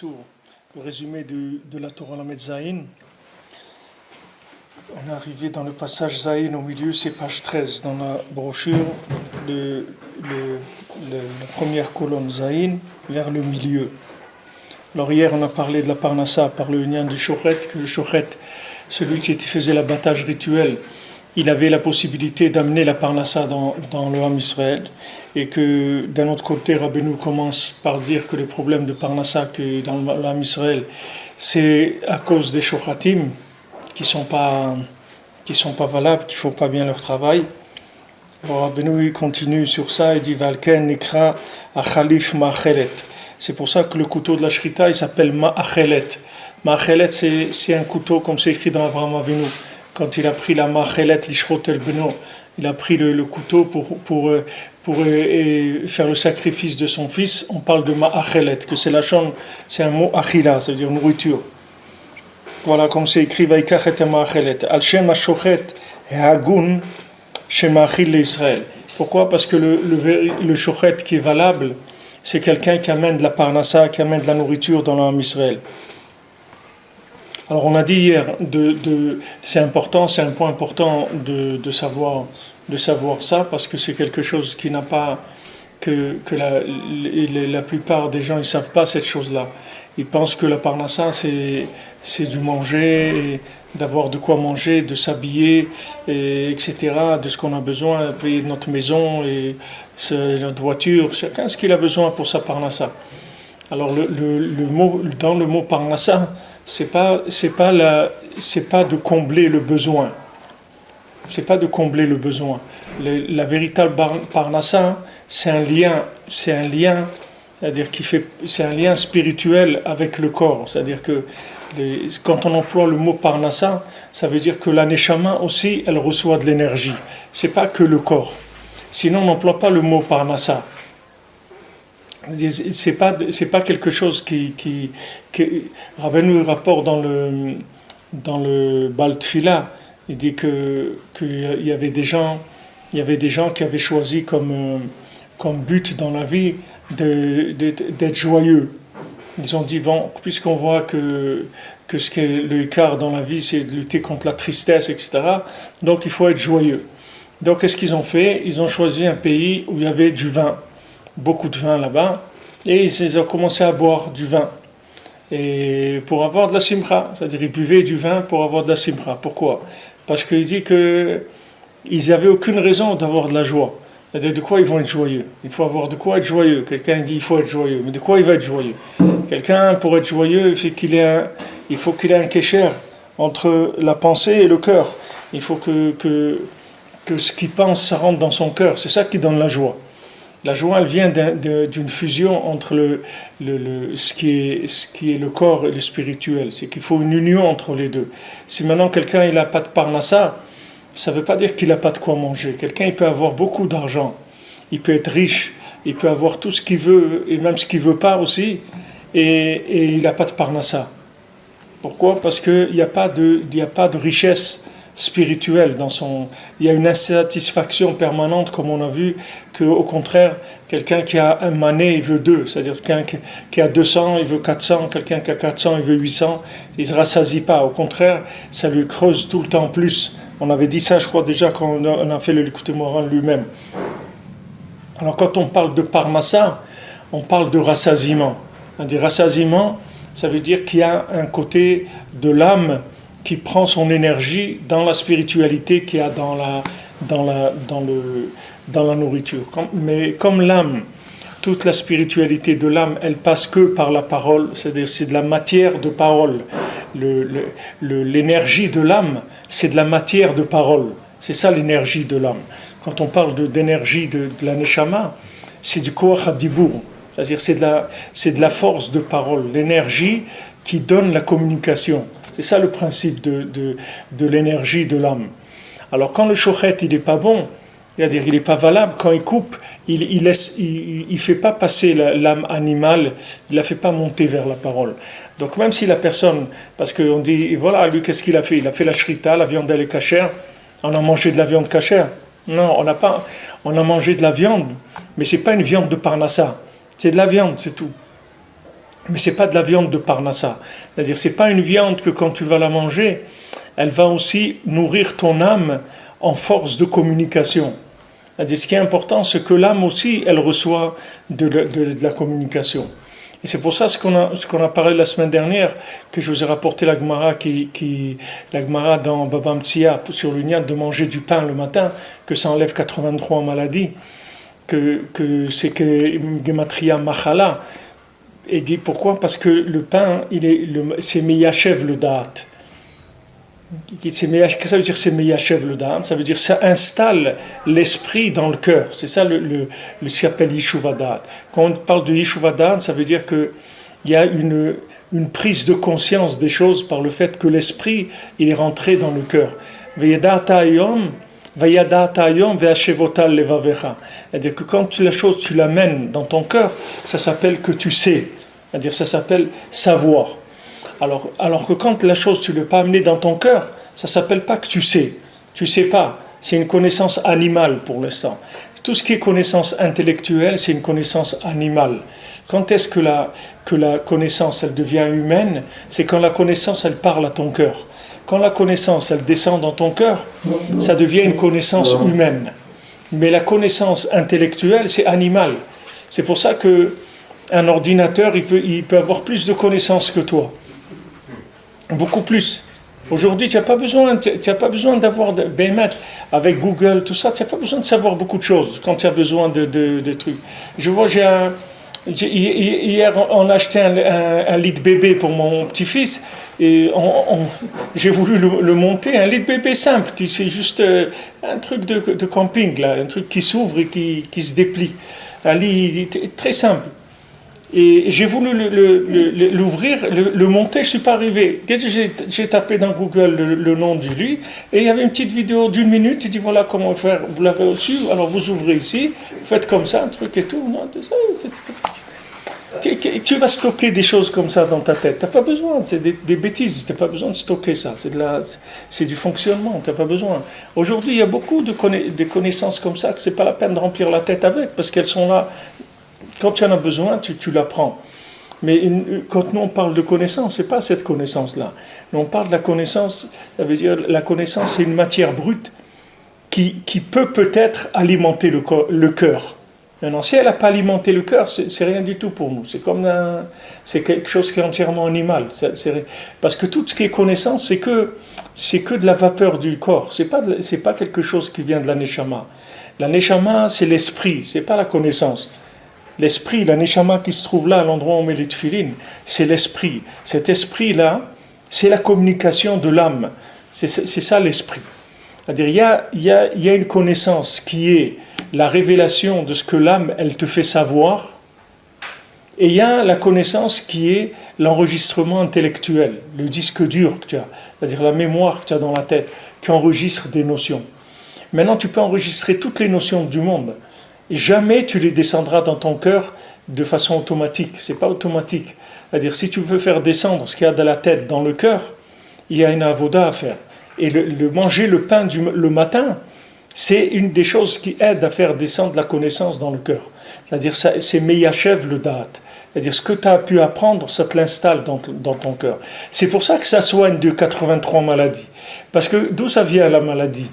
Kisour, le résumé de la Torah Lamed Zayin. On est arrivé dans le passage Zayin au milieu, c'est page 13 dans la brochure, la première colonne Zayin vers le milieu. Alors hier on a parlé de la Parnassa par le lien du Shochet, que le Shochet, celui qui faisait l'abattage rituel, il avait la possibilité d'amener la Parnassa dans le Ham Israël, et que d'un autre côté Rabbeinu commence par dire que le problème de Parnassa que dans le Ham Israël, c'est à cause des Shochatim qui sont pas valables, qui font pas bien leur travail. Alors Rabbeinu continue sur ça et dit Valken Nikra Achalif Ma'achelet. C'est pour ça que le couteau de la Shrita il s'appelle Ma'achelet. Ma'achelet c'est un couteau comme c'est écrit dans Avraham Avinu. Quand il a pris la Ma'achelet Lishrot El Beno, il a pris le couteau pour faire le sacrifice de son fils. On parle de Ma'achelet, que c'est un mot achila, c'est-à-dire nourriture. Voilà comme c'est écrit Vaikach et Ma'achelet. Al Shem HaShochet Hagun Shema'achil l'Israël. Pourquoi ? Parce que le Shochet qui est valable, c'est quelqu'un qui amène de la Parnassa, qui amène de la nourriture dans l'âme Israël. Alors on a dit hier, c'est un point important de savoir ça, parce que c'est quelque chose qui n'a pas, que la plupart des gens ne savent pas cette chose-là. Ils pensent que la Parnassa c'est du manger, d'avoir de quoi manger, de s'habiller, etc., de ce qu'on a besoin, payer notre maison et notre voiture, chacun ce qu'il a besoin pour sa Parnassa. Alors dans le mot Parnassa, c'est pas de combler le besoin. C'est pas de combler le besoin. La véritable Parnassa, c'est un lien, c'est-à-dire c'est un lien spirituel avec le corps. C'est-à-dire que quand on emploie le mot Parnassa, ça veut dire que la Neshama aussi, elle reçoit de l'énergie. C'est pas que le corps. Sinon, on n'emploie pas le mot Parnassa. C'est pas quelque chose qui Rabbeinu rapporte dans le Baal Tfila. Il dit qu'il y avait des gens qui avaient choisi comme but dans la vie d'être joyeux. Ils ont dit bon, puisqu'on voit que ce qui est le écart dans la vie, c'est de lutter contre la tristesse, etc. Donc il faut être joyeux. Donc qu'est-ce qu'ils ont fait ? Ils ont choisi un pays où il y avait du vin. Beaucoup de vin là-bas, et ils ont commencé à boire du vin, et pour avoir de la simcha, c'est-à-dire ils buvaient du vin pour avoir de la simcha. Pourquoi ? Parce qu'il dit qu'ils n'avaient aucune raison d'avoir de la joie. C'est-à-dire de quoi ils vont être joyeux ? Il faut avoir de quoi être joyeux. Quelqu'un dit il faut être joyeux, mais de quoi il va être joyeux ? Quelqu'un pour être joyeux, il faut qu'il ait un kécher entre la pensée et le cœur. Il faut que ce qu'il pense, ça rentre dans son cœur. C'est ça qui donne la joie. La joie, elle vient d'une fusion entre ce qui est le corps et le spirituel. C'est qu'il faut une union entre les deux. Si maintenant quelqu'un n'a pas de Parnassa, ça ne veut pas dire qu'il n'a pas de quoi manger. Quelqu'un il peut avoir beaucoup d'argent, il peut être riche, il peut avoir tout ce qu'il veut, et même ce qu'il ne veut pas aussi, et il n'a pas de Parnassa. Pourquoi ? Parce qu'il n'y a pas de richesse spirituel il y a une insatisfaction permanente, comme on a vu qu'au contraire quelqu'un qui a un mané il veut deux, c'est-à-dire quelqu'un qui a 200 il veut 400, quelqu'un qui a 400 il veut 800, il ne se rassasie pas, au contraire ça lui creuse tout le temps plus. On avait dit ça je crois déjà quand on a fait le Likutei Moharan lui-même. Alors quand on parle de Parnassa, on parle de rassasiement. Des rassasiements, ça veut dire qu'il y a un côté de l'âme qui prend son énergie dans la spiritualité qu'il y a dans la nourriture. Mais comme l'âme, toute la spiritualité de l'âme, elle passe que par la parole, c'est-à-dire c'est de la matière de parole. L'énergie de l'âme, c'est de la matière de parole. C'est ça l'énergie de l'âme. Quand on parle d'énergie de la Neshama, c'est du Koach HaDibur, c'est-à-dire c'est de la force de parole, l'énergie qui donne la communication. C'est ça le principe de l'énergie de l'âme. Alors quand le shochet il n'est pas bon, c'est-à-dire il n'est pas valable, quand il coupe, il fait pas passer l'âme animale, il la fait pas monter vers la parole. Donc même si la personne, parce qu'on dit voilà lui qu'est-ce qu'il a fait ? Il a fait la shrita, la viande elle est cachère, on a mangé de la viande cachère. Non, on a mangé de la viande, mais c'est pas une viande de Parnassa, c'est de la viande, c'est tout. Mais c'est pas de la viande de Parnassa. C'est-à-dire, c'est pas une viande que quand tu vas la manger, elle va aussi nourrir ton âme en force de communication. C'est-à-dire, ce qui est important, c'est que l'âme aussi, elle reçoit de la communication. Et c'est pour ça ce qu'on a parlé la semaine dernière, que je vous ai rapporté la Gemara, la Gemara dans Baba Mtsia sur l'union de manger du pain le matin, que ça enlève 83 maladies, que c'est que Gematria Machala. Et dit pourquoi? Parce que le pain, c'est Meyachev le Da'at. Qu'est-ce que ça veut dire c'est Meyachev le Da'at? Ça veut dire ça installe l'esprit dans le cœur. C'est ça ce qu'on appelle Yeshuva Da'at. Quand on parle de Yeshuva Da'at, ça veut dire qu'il y a une prise de conscience des choses par le fait que l'esprit il est rentré dans le cœur. C'est-à-dire que quand la chose tu l'amènes dans ton cœur, ça s'appelle que tu sais. C'est-à-dire ça s'appelle savoir. Alors que quand la chose tu ne l'as pas amenée dans ton cœur, ça s'appelle pas que tu sais. Tu sais pas. C'est une connaissance animale pour l'instant. Tout ce qui est connaissance intellectuelle, c'est une connaissance animale. Quand est-ce que la connaissance elle devient humaine? C'est quand la connaissance elle parle à ton cœur. Quand la connaissance elle descend dans ton cœur, ça devient une connaissance humaine. Mais la connaissance intellectuelle, c'est animal. C'est pour ça que un ordinateur, il peut avoir plus de connaissances que toi. Beaucoup plus. Aujourd'hui, tu n'as pas besoin d'avoir avec Google, tout ça, tu n'as pas besoin de savoir beaucoup de choses quand tu as besoin de trucs. Je vois, hier, on a acheté un lit de bébé pour mon petit-fils et j'ai voulu le monter, un lit de bébé simple, qui c'est juste un truc de camping, là, un truc qui s'ouvre et qui se déplie. Un lit très simple. Et j'ai voulu l'ouvrir, le monter, je ne suis pas arrivé. J'ai tapé dans Google le nom du lit, et il y avait une petite vidéo d'1 minute, il dit voilà comment faire, vous l'avez reçu, alors vous ouvrez ici, vous faites comme ça, un truc et tout. Non, tu vas stocker des choses comme ça dans ta tête, tu n'as pas besoin, c'est des bêtises, tu n'as pas besoin de stocker ça, c'est du fonctionnement, tu n'as pas besoin. Aujourd'hui, il y a beaucoup de connaissances comme ça, que ce n'est pas la peine de remplir la tête avec, parce qu'elles sont là. Quand tu en as besoin, tu l'apprends. Mais quand nous on parle de connaissance, ce n'est pas cette connaissance-là. Nous on parle de la connaissance, ça veut dire la connaissance c'est une matière brute qui peut-être alimenter le cœur. Maintenant, si elle n'a pas alimenté le cœur, c'est rien du tout pour nous. C'est quelque chose qui est entièrement animal. Parce que tout ce qui est connaissance, c'est que de la vapeur du corps. C'est pas quelque chose qui vient de la neshama. La neshama, c'est l'esprit, c'est pas la connaissance. L'esprit, la neshama qui se trouve là, à l'endroit où on met les tefilines, c'est l'esprit. Cet esprit-là, c'est la communication de l'âme. C'est ça l'esprit. C'est-à-dire, il y a une connaissance qui est la révélation de ce que l'âme, elle te fait savoir, et il y a la connaissance qui est l'enregistrement intellectuel, le disque dur que tu as, c'est-à-dire la mémoire que tu as dans la tête, qui enregistre des notions. Maintenant, tu peux enregistrer toutes les notions du monde. Jamais tu les descendras dans ton cœur de façon automatique. C'est pas automatique. C'est-à-dire, si tu veux faire descendre ce qu'il y a dans la tête dans le cœur, il y a une avoda à faire. Et manger le pain le matin, c'est une des choses qui aide à faire descendre la connaissance dans le cœur. C'est-à-dire, c'est Meyachev le Da'at. C'est-à-dire, ce que tu as pu apprendre, ça te l'installe dans ton cœur. C'est pour ça que ça soigne de 83 maladies. Parce que d'où ça vient la maladie?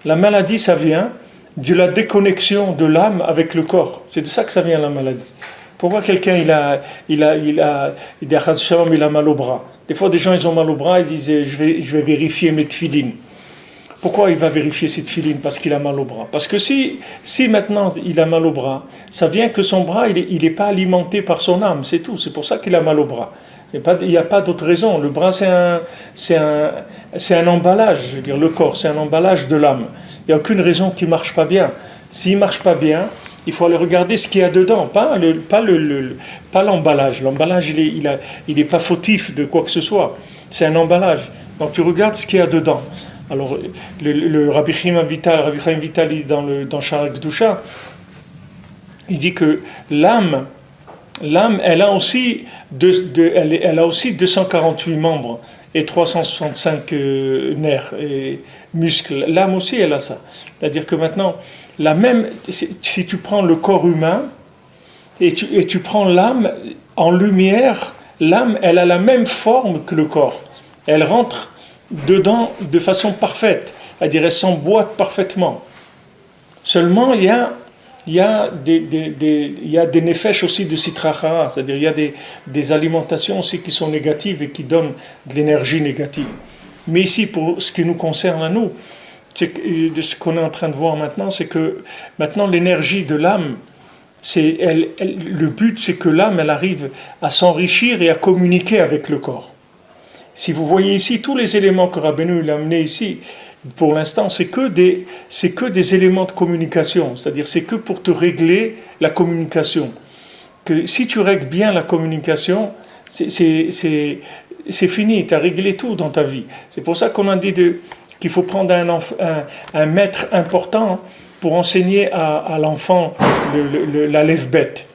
La maladie, ça vient de la déconnexion de l'âme avec le corps. C'est de ça que ça vient la maladie. Pourquoi quelqu'un il a mal au bras? Des fois des gens ils ont mal au bras, ils disent je vais vérifier mes tefilines. Pourquoi il va vérifier ses tefilines? Parce qu'il a mal au bras. Parce que si maintenant il a mal au bras, ça vient que son bras il est pas alimenté par son âme, c'est tout. C'est pour ça qu'il a mal au bras. Il n'y a pas d'autre raison. Le bras c'est un emballage, je veux dire le corps c'est un emballage de l'âme. Il n'y a aucune raison qu'il ne marche pas bien. S'il ne marche pas bien, il faut aller regarder ce qu'il y a dedans, pas l'emballage. L'emballage, il est pas fautif de quoi que ce soit. C'est un emballage. Donc tu regardes ce qu'il y a dedans. Alors, le Rabbi Chaim Vital, dans Sha'ar Kedusha, il dit que l'âme, elle a aussi 248 membres et 365 nerfs et muscles. L'âme aussi, elle a ça. C'est-à-dire que maintenant, si tu prends le corps humain et tu prends l'âme en lumière, l'âme, elle a la même forme que le corps. Elle rentre dedans de façon parfaite, c'est-à-dire elle s'emboîte parfaitement. Seulement, il y a des nefesh aussi de sitrachara, c'est-à-dire il y a des alimentations aussi qui sont négatives et qui donnent de l'énergie négative. Mais ici, pour ce qui nous concerne à nous, de ce qu'on est en train de voir maintenant, c'est que maintenant l'énergie de l'âme, le but c'est que l'âme elle arrive à s'enrichir et à communiquer avec le corps. Si vous voyez ici tous les éléments que Rabbeinu a amenés ici, pour l'instant c'est que des éléments de communication, c'est-à-dire c'est que pour te régler la communication. Que si tu règles bien la communication, c'est fini, tu as réglé tout dans ta vie. C'est pour ça qu'on a dit qu'il faut prendre un maître important pour enseigner à l'enfant la lève-bête.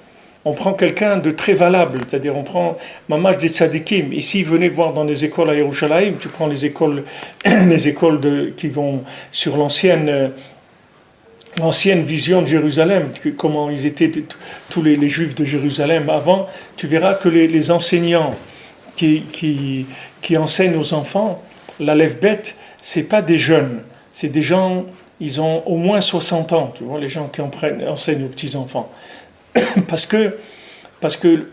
On prend quelqu'un de très valable, c'est-à-dire on prend Mamash des Tzadikim. Ici, venez voir dans les écoles à Yerushalayim, tu prends les écoles qui vont sur l'ancienne vision de Jérusalem, comment ils étaient tous les Juifs de Jérusalem avant, tu verras que les enseignants qui enseignent aux enfants, la lève-bête, c'est pas des jeunes, c'est des gens, ils ont au moins 60 ans, tu vois, les gens qui enseignent aux petits-enfants. Parce que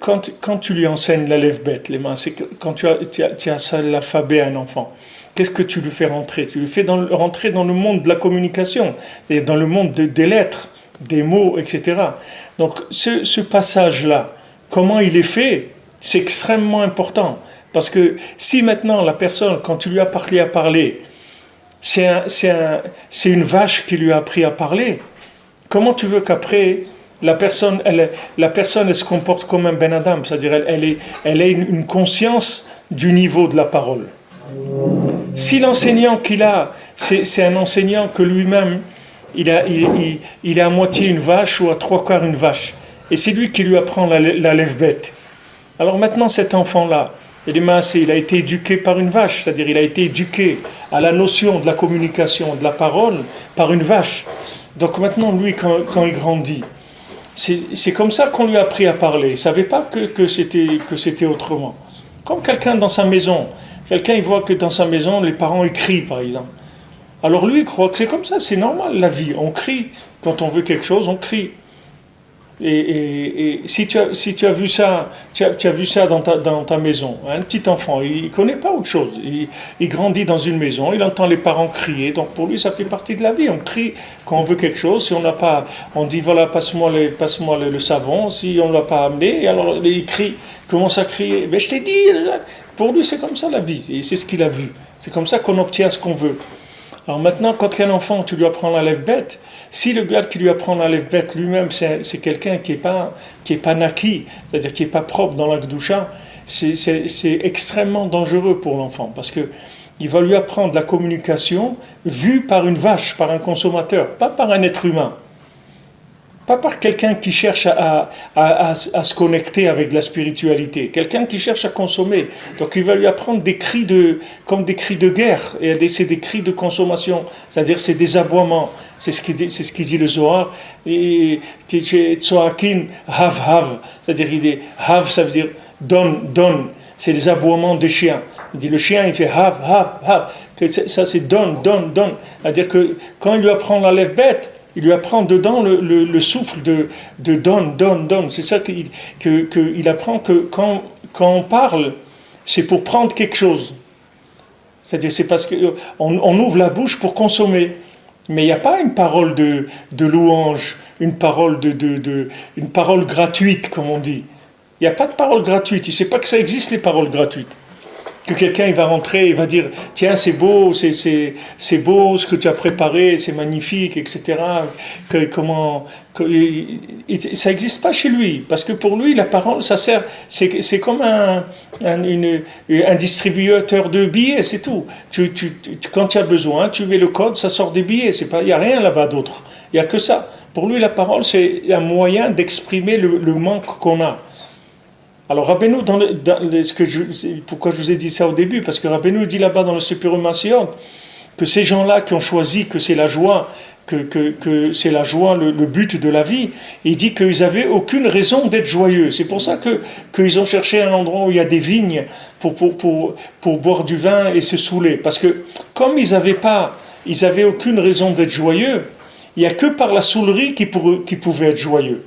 quand tu lui enseignes la lève-bête, les mains, c'est que quand tu as ça, l'alphabet à un enfant, qu'est-ce que tu lui fais rentrer? Tu lui fais rentrer dans le monde de la communication, c'est-à-dire dans le monde des lettres, des mots, etc. Donc ce passage-là, comment il est fait, c'est extrêmement important. Parce que si maintenant la personne, quand tu lui as appris à parler, c'est une vache qui lui a appris à parler, comment tu veux qu'après la personne elle se comporte comme un ben adam, c'est-à-dire elle a une conscience du niveau de la parole. Si l'enseignant qu'il a, c'est un enseignant que lui-même il est à moitié une vache ou à trois quarts une vache, et c'est lui qui lui apprend la lève-bête. Alors maintenant cet enfant-là, il a été éduqué par une vache, c'est-à-dire il a été éduqué à la notion de la communication, de la parole, par une vache. Donc maintenant, lui, quand il grandit, c'est comme ça qu'on lui a appris à parler. Il ne savait pas que c'était autrement. Comme quelqu'un dans sa maison, il voit que dans sa maison, les parents crient, par exemple. Alors lui, il croit que c'est comme ça, c'est normal, la vie. On crie. Quand on veut quelque chose, on crie. Et si tu as vu ça, tu as vu ça dans ta maison, un petit enfant, il ne connaît pas autre chose. Il grandit dans une maison, il entend les parents crier, donc pour lui ça fait partie de la vie. On crie quand on veut quelque chose, si on n'a pas, on dit voilà, passe-moi le savon, si on ne l'a pas amené, alors il crie, commence à crier. Mais je t'ai dit, pour lui c'est comme ça la vie, et c'est ce qu'il a vu. C'est comme ça qu'on obtient ce qu'on veut. Alors maintenant, quand tu es un enfant, tu lui apprends la lève-bête. Si le gars qui lui apprend la lève-bête lui-même, c'est quelqu'un qui est pas naki, c'est-à-dire qui n'est pas propre dans la Gdoucha, c'est extrêmement dangereux pour l'enfant, parce qu'il va lui apprendre la communication vue par une vache, par un consommateur, pas par un être humain. Pas par quelqu'un qui cherche à se connecter avec la spiritualité, quelqu'un qui cherche à consommer. Donc il va lui apprendre comme des cris de guerre, et c'est des cris de consommation, c'est-à-dire c'est des aboiements. C'est ce qu'il dit le Zohar. Et Tzoakin, hav, c'est-à-dire il dit hav, ça veut dire donne. C'est les aboiements des chiens. Il dit le chien, il fait hav. Ça c'est donne. C'est-à-dire que quand il lui apprend la lève-bête, il lui apprend dedans le souffle de donne. C'est ça qu'il apprend que quand on parle, c'est pour prendre quelque chose. C'est-à-dire c'est parce qu'on ouvre la bouche pour consommer. Mais il n'y a pas une parole de louange, une parole une parole gratuite, comme on dit. Il n'y a pas de parole gratuite. Il ne sait pas que ça existe, les paroles gratuites. Que quelqu'un il va rentrer, il va dire tiens, c'est beau ce que tu as préparé, c'est magnifique, etc. Ça n'existe pas chez lui, parce que pour lui la parole ça sert, c'est comme un distributeur de billets, c'est tout. Quand tu as besoin, tu mets le code, ça sort des billets. Il n'y a rien là-bas d'autre. Il n'y a que ça. Pour lui la parole c'est un moyen d'exprimer le manque qu'on a. Alors Rabbeinu, pourquoi je vous ai dit ça au début? Parce que Rabbeinu dit là-bas dans le Super Masion que ces gens-là qui ont choisi que c'est la joie que c'est la joie, le but de la vie. Il dit qu'ils n'avaient aucune raison d'être joyeux. C'est pour ça qu'ils ont cherché un endroit où il y a des vignes pour boire du vin et se saouler. Parce que comme ils n'avaient aucune raison d'être joyeux, il n'y a que par la saoulerie qu'ils pouvaient être joyeux.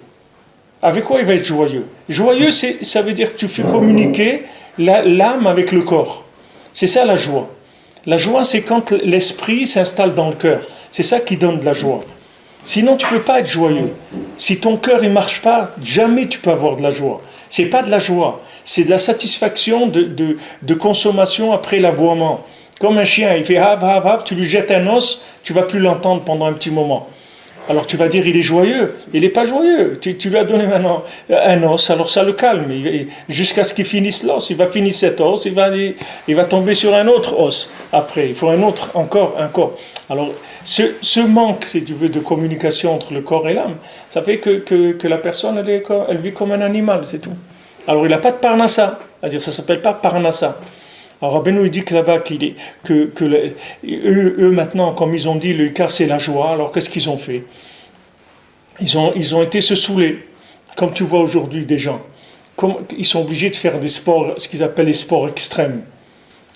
Avec quoi il va être joyeux? Joyeux, ça veut dire que tu fais communiquer l'âme avec le corps. C'est ça la joie. La joie, c'est quand l'esprit s'installe dans le cœur. C'est ça qui donne de la joie. Sinon, tu ne peux pas être joyeux. Si ton cœur ne marche pas, jamais tu peux avoir de la joie. Ce n'est pas de la joie. C'est de la satisfaction de consommation après l'aboiement. Comme un chien, il fait hav, hav, hav, tu lui jettes un os, tu ne vas plus l'entendre pendant un petit moment. Alors tu vas dire, il est joyeux. Il n'est pas joyeux. Tu lui as donné maintenant un os, alors ça le calme. Jusqu'à ce qu'il finisse l'os. Il va finir cet os, il va tomber sur un autre os. Après, il faut un autre, encore. Alors, ce manque, si tu veux, de communication entre le corps et l'âme, ça fait que la personne, elle vit comme un animal, c'est tout. Alors, il n'a pas de parnassa. C'est-à-dire, ça ne s'appelle pas parnassa. Alors Rabbeinu dit que là-bas, eux maintenant, comme ils ont dit, le Icar c'est la joie, alors qu'est-ce qu'ils ont fait? Ils ont été se saouler, comme tu vois aujourd'hui des gens. Ils sont obligés de faire des sports, ce qu'ils appellent les sports extrêmes.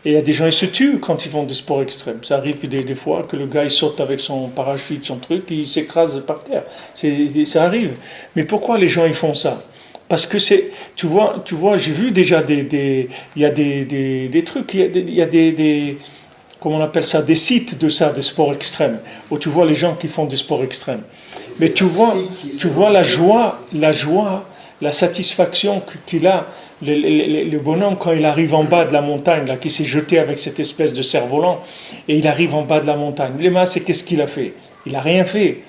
Et il y a des gens, ils se tuent quand ils font des sports extrêmes. Ça arrive des fois que le gars, il saute avec son parachute, son truc, il s'écrase par terre. Ça arrive. Mais pourquoi les gens, ils font ça? Parce que tu vois, j'ai vu déjà il y a des trucs, il y a comment on appelle ça, des sites de ça, des sports extrêmes, où tu vois les gens qui font des sports extrêmes. Mais tu vois la joie, la satisfaction qu'il a, le bonhomme quand il arrive en bas de la montagne, là, qui s'est jeté avec cette espèce de cerf-volant, et il arrive en bas de la montagne. Léma, c'est qu'est-ce qu'il a fait? Il n'a rien fait.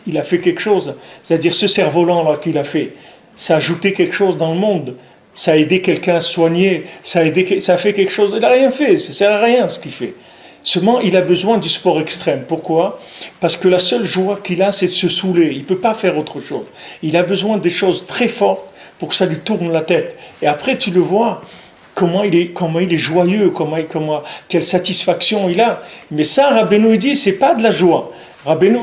Il a fait quelque chose. C'est-à-dire ce cerf-volant là qu'il a fait, ça a ajouté quelque chose dans le monde, ça a aidé quelqu'un à se soigner, ça a fait quelque chose, il n'a rien fait, ça ne sert à rien ce qu'il fait. Seulement, il a besoin du sport extrême. Pourquoi? Parce que la seule joie qu'il a, c'est de se saouler, il ne peut pas faire autre chose. Il a besoin des choses très fortes pour que ça lui tourne la tête. Et après, tu le vois, comment il est joyeux, quelle satisfaction il a. Mais ça, Rabbeinu dit, c'est pas de la joie. Rabbeinu,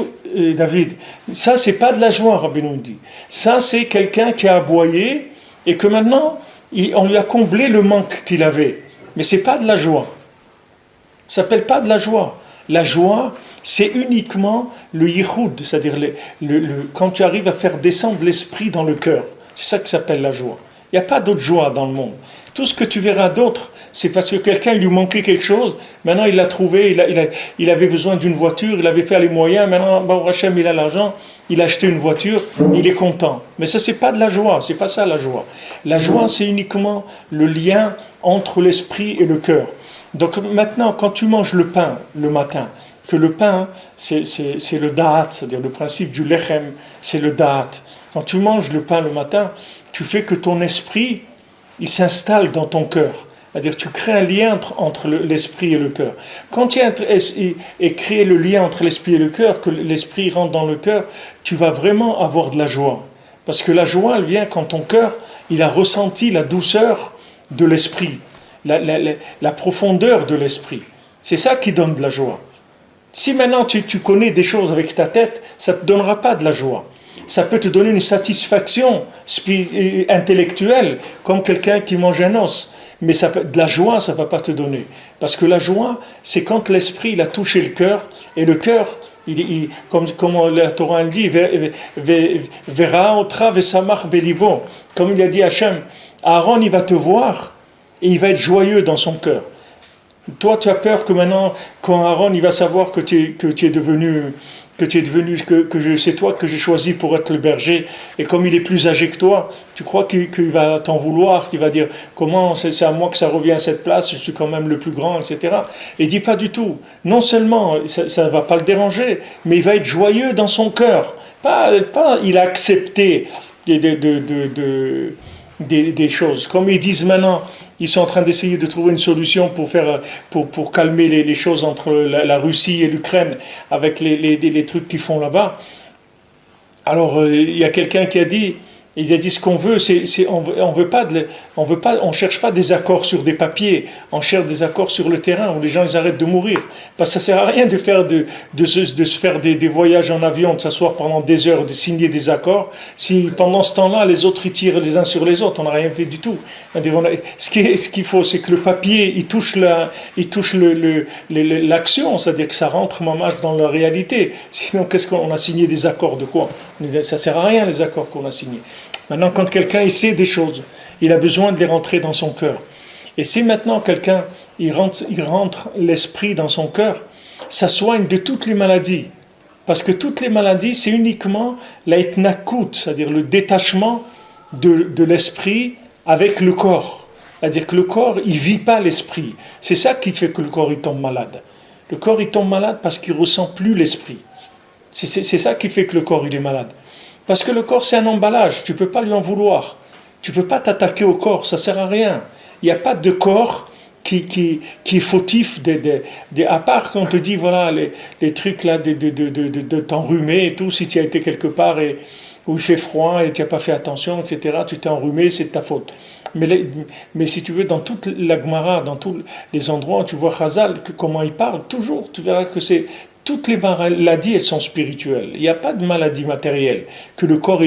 David, ça c'est pas de la joie, Rabbeinu dit. Ça c'est quelqu'un qui a aboyé et que maintenant on lui a comblé le manque qu'il avait. Mais c'est pas de la joie. Ça s'appelle pas de la joie. La joie, c'est uniquement le yichud, c'est-à-dire quand tu arrives à faire descendre l'esprit dans le cœur. C'est ça qui s'appelle la joie. Il n'y a pas d'autre joie dans le monde. Tout ce que tu verras d'autre, c'est parce que quelqu'un il lui manquait quelque chose, maintenant il l'a trouvé, il avait besoin d'une voiture, il n'avait pas les moyens, maintenant Baruch Hashem il a l'argent, il a acheté une voiture, il est content. Mais ça c'est pas de la joie, c'est pas ça la joie. La joie c'est uniquement le lien entre l'esprit et le cœur. Donc maintenant quand tu manges le pain le matin, que le pain c'est le da'at, c'est-à-dire le principe du lechem, c'est le da'at. Quand tu manges le pain le matin, tu fais que ton esprit il s'installe dans ton cœur. C'est-à-dire tu crées un lien entre l'esprit et le cœur. Quand tu as créé le lien entre l'esprit et le cœur, que l'esprit rentre dans le cœur, tu vas vraiment avoir de la joie. Parce que la joie, elle vient quand ton cœur, il a ressenti la douceur de l'esprit, la profondeur de l'esprit. C'est ça qui donne de la joie. Si maintenant tu connais des choses avec ta tête, ça ne te donnera pas de la joie. Ça peut te donner une satisfaction intellectuelle, comme quelqu'un qui mange un os. Mais de la joie, ça ne va pas te donner. Parce que la joie, c'est quand l'esprit il a touché le cœur, et le cœur, comme la Torah elle dit, Vera otra vesamach belibo. Comme il a dit Hachem, Aaron il va te voir, et il va être joyeux dans son cœur. Toi, tu as peur que maintenant, quand Aaron il va savoir que tu es devenu, c'est toi que j'ai choisi pour être le berger, et comme il est plus âgé que toi, tu crois qu'il va t'en vouloir, qu'il va dire comment c'est à moi que ça revient à cette place, je suis quand même le plus grand, etc. Et il dit pas du tout. Non seulement ça ne va pas le déranger, mais il va être joyeux dans son cœur. Pas il a accepté des choses. Comme ils disent maintenant, ils sont en train d'essayer de trouver une solution pour calmer les choses entre la Russie et l'Ukraine avec les trucs qu'ils font là-bas. Alors, il y a quelqu'un qui a dit ce qu'on veut, on veut pas On cherche pas des accords sur des papiers, on cherche des accords sur le terrain où les gens ils arrêtent de mourir. Parce que ça sert à rien de faire de se faire des voyages en avion, de s'asseoir pendant des heures, de signer des accords. Si pendant ce temps-là, les autres ils tirent les uns sur les autres, on n'a rien fait du tout. Ce qu'il faut, c'est que le papier il touche l'action, c'est-à-dire que ça rentre dans la réalité. Sinon, qu'est-ce qu'on a signé des accords de quoi? Ça sert à rien les accords qu'on a signés. Maintenant, quand quelqu'un il sait des choses, il a besoin de les rentrer dans son cœur. Et si maintenant quelqu'un il rentre l'esprit dans son cœur, ça soigne de toutes les maladies. Parce que toutes les maladies, c'est uniquement la itnakut, c'est-à-dire le détachement de l'esprit avec le corps. C'est-à-dire que le corps, il ne vit pas l'esprit. C'est ça qui fait que le corps il tombe malade. Le corps il tombe malade parce qu'il ne ressent plus l'esprit. C'est ça qui fait que le corps il est malade. Parce que le corps c'est un emballage, tu ne peux pas lui en vouloir. Tu ne peux pas t'attaquer au corps, ça ne sert à rien. Il n'y a pas de corps qui est fautif, à part quand on te dit, voilà, les trucs là de t'enrhumer et tout, si tu as été quelque part où il fait froid et tu n'as pas fait attention, etc., tu t'es enrhumé, c'est de ta faute. Mais si tu veux, dans toute la Gemara, dans tous les endroits où tu vois Chazal, comment il parle, toujours, tu verras que toutes les maladies, elles sont spirituelles. Il n'y a pas de maladie matérielle. Que le corps,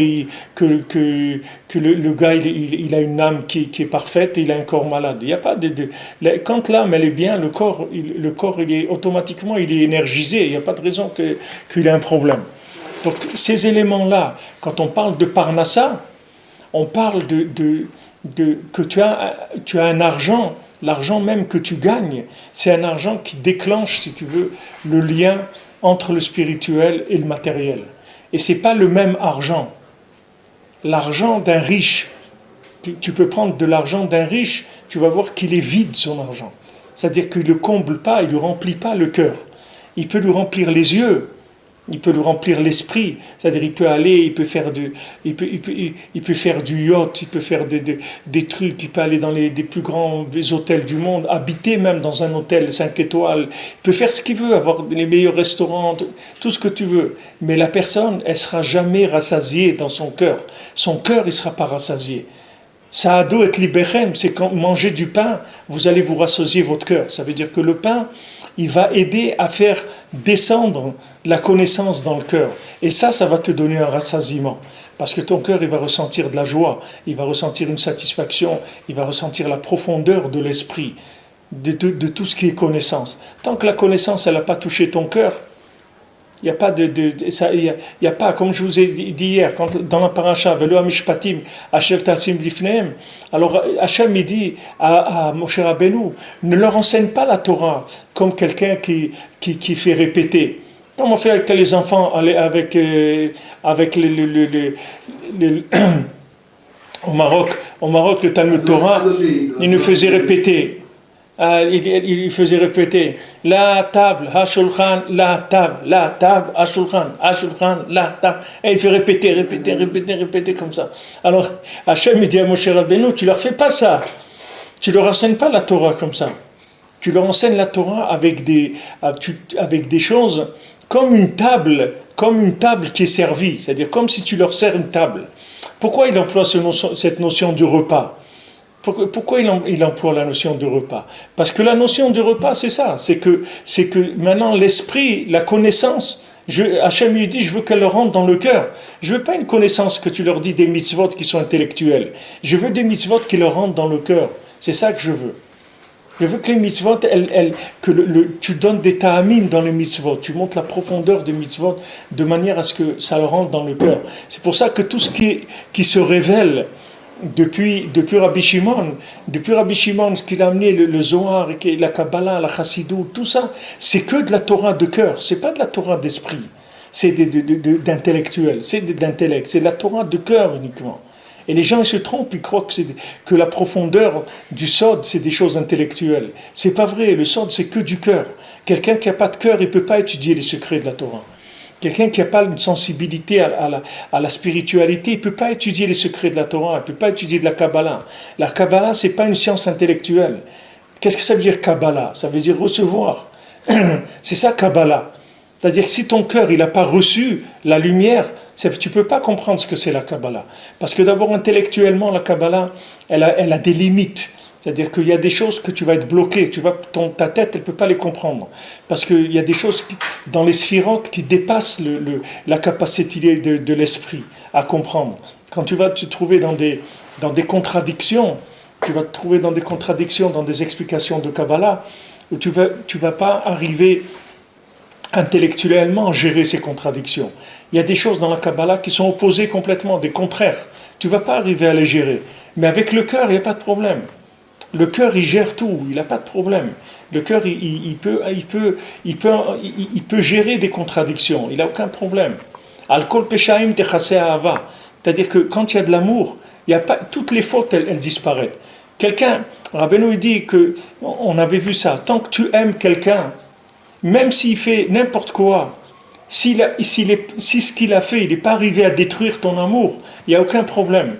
que le gars, il a une âme qui est parfaite et il a un corps malade. Il n'y a pas quand l'âme, elle est bien, le corps il est automatiquement, il est énergisé. Il n'y a pas de raison qu'il ait un problème. Donc, ces éléments-là, quand on parle de Parnassa, on parle que tu as un argent. L'argent même que tu gagnes, c'est un argent qui déclenche, si tu veux, le lien entre le spirituel et le matériel. Et ce n'est pas le même argent. L'argent d'un riche, tu peux prendre de l'argent d'un riche, tu vas voir qu'il est vide son argent. C'est-à-dire qu'il ne le comble pas, il ne lui remplit pas le cœur. Il peut lui remplir les yeux, il peut lui remplir l'esprit, c'est-à-dire il peut aller, il peut faire du yacht, il peut faire des trucs, il peut aller dans des plus grands hôtels du monde, habiter même dans un hôtel 5 étoiles, il peut faire ce qu'il veut, avoir les meilleurs restaurants, tout ce que tu veux. Mais la personne, elle ne sera jamais rassasiée dans son cœur. Son cœur, il ne sera pas rassasié. Saado et libérem, c'est quand manger du pain, vous allez vous rassasier votre cœur. Ça veut dire que le pain, il va aider à faire descendre la connaissance dans le cœur. Et ça va te donner un rassasiement. Parce que ton cœur, il va ressentir de la joie, il va ressentir une satisfaction, il va ressentir la profondeur de l'esprit, de tout ce qui est connaissance. Tant que la connaissance, elle n'a pas touché ton cœur, il n'y a pas il y a pas, comme je vous ai dit hier, dans la paracha, Velo Amishpatim, Asher Tassim Lifneem, alors Hachem il dit à Moshe Rabbeinu, ne leur enseigne pas la Torah comme quelqu'un qui fait répéter. Comme on fait avec les enfants, avec au Maroc, le Talmud Torah, il nous faisait répéter. Il faisait répéter la table, hashulchan, la table, hashulchan, la table. Et il fait répéter comme ça. Alors Hachem dit à Moshe Rabbeinu, tu leur fais pas ça. Tu leur enseignes pas la Torah comme ça. Tu leur enseignes la Torah avec des choses comme une table qui est servie, c'est-à-dire comme si tu leur sers une table. Pourquoi il emploie cette notion du repas? Pourquoi il emploie la notion de repas? Parce que la notion de repas, c'est ça. C'est que maintenant, l'esprit, la connaissance, Hachem lui dit, je veux qu'elle rentre dans le cœur. Je ne veux pas une connaissance que tu leur dis des mitzvot qui sont intellectuels. Je veux des mitzvot qui leur rentrent dans le cœur. C'est ça que je veux. Je veux que les mitzvot, tu donnes des ta'amim dans les mitzvot. Tu montres la profondeur des mitzvot de manière à ce que ça leur rentre dans le cœur. C'est pour ça que tout ce qui se révèle depuis Rabbi Shimon, ce qu'il a amené, le Zohar, la Kabbalah, la Chassidou, tout ça, c'est que de la Torah de cœur, c'est pas de la Torah d'esprit, c'est d'intellectuel, c'est d'intellect, c'est de la Torah de cœur uniquement. Et les gens ils se trompent, ils croient que la profondeur du Sod, c'est des choses intellectuelles. C'est pas vrai, le Sod c'est que du cœur. Quelqu'un qui n'a pas de cœur, il ne peut pas étudier les secrets de la Torah. Quelqu'un qui n'a pas une sensibilité à la spiritualité, il ne peut pas étudier les secrets de la Torah, il ne peut pas étudier de la Kabbalah. La Kabbalah, ce n'est pas une science intellectuelle. Qu'est-ce que ça veut dire Kabbalah? Ça veut dire recevoir. C'est ça Kabbalah. C'est-à-dire que si ton cœur n'a pas reçu la lumière, tu ne peux pas comprendre ce que c'est la Kabbalah. Parce que d'abord, intellectuellement, la Kabbalah, elle a des limites. C'est-à-dire qu'il y a des choses que tu vas être bloqué, ta tête, elle ne peut pas les comprendre. Parce qu'il y a des choses dans les sphirotes qui dépassent la capacité de l'esprit à comprendre. Quand tu vas te trouver dans des contradictions, tu vas te trouver dans des contradictions, dans des explications de Kabbalah, où tu vas pas arriver intellectuellement à gérer ces contradictions. Il y a des choses dans la Kabbalah qui sont opposées complètement, des contraires. Tu ne vas pas arriver à les gérer. Mais avec le cœur, il n'y a pas de problème. Le cœur, il gère tout, il n'a pas de problème. Le cœur, il peut gérer des contradictions, il n'a aucun problème. Al-kol peshaim techase ahava. C'est-à-dire que quand il y a de l'amour, il y a pas, toutes les fautes, elles disparaissent. Quelqu'un, Rabbeinu dit que, on avait vu ça, tant que tu aimes quelqu'un, même s'il fait n'importe quoi, si ce qu'il a fait, il n'est pas arrivé à détruire ton amour, il n'y a aucun problème.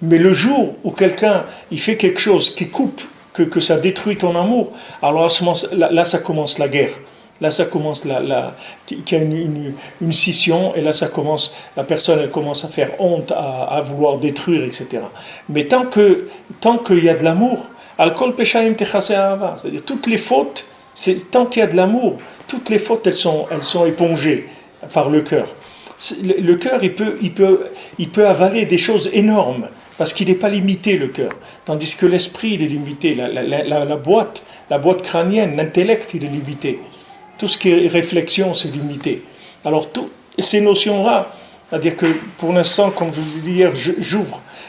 Mais le jour où quelqu'un il fait quelque chose qui coupe, que ça détruit ton amour, alors là ça commence la guerre. Là ça commence qu'il y a une scission, et là la personne elle commence à faire honte, à vouloir détruire, etc. Mais tant qu'il y a de l'amour, Al-kol peshaim techase ahava, c'est-à-dire toutes les fautes, tant qu'il y a de l'amour, toutes les fautes elles sont épongées par le cœur. Le cœur il peut avaler des choses énormes parce qu'il n'est pas limité, le cœur, tandis que l'esprit il est limité, la boîte crânienne, l'intellect il est limité, tout ce qui est réflexion c'est limité. Alors toutes ces notions là, c'est-à-dire que pour l'instant, comme je vous ai dit hier,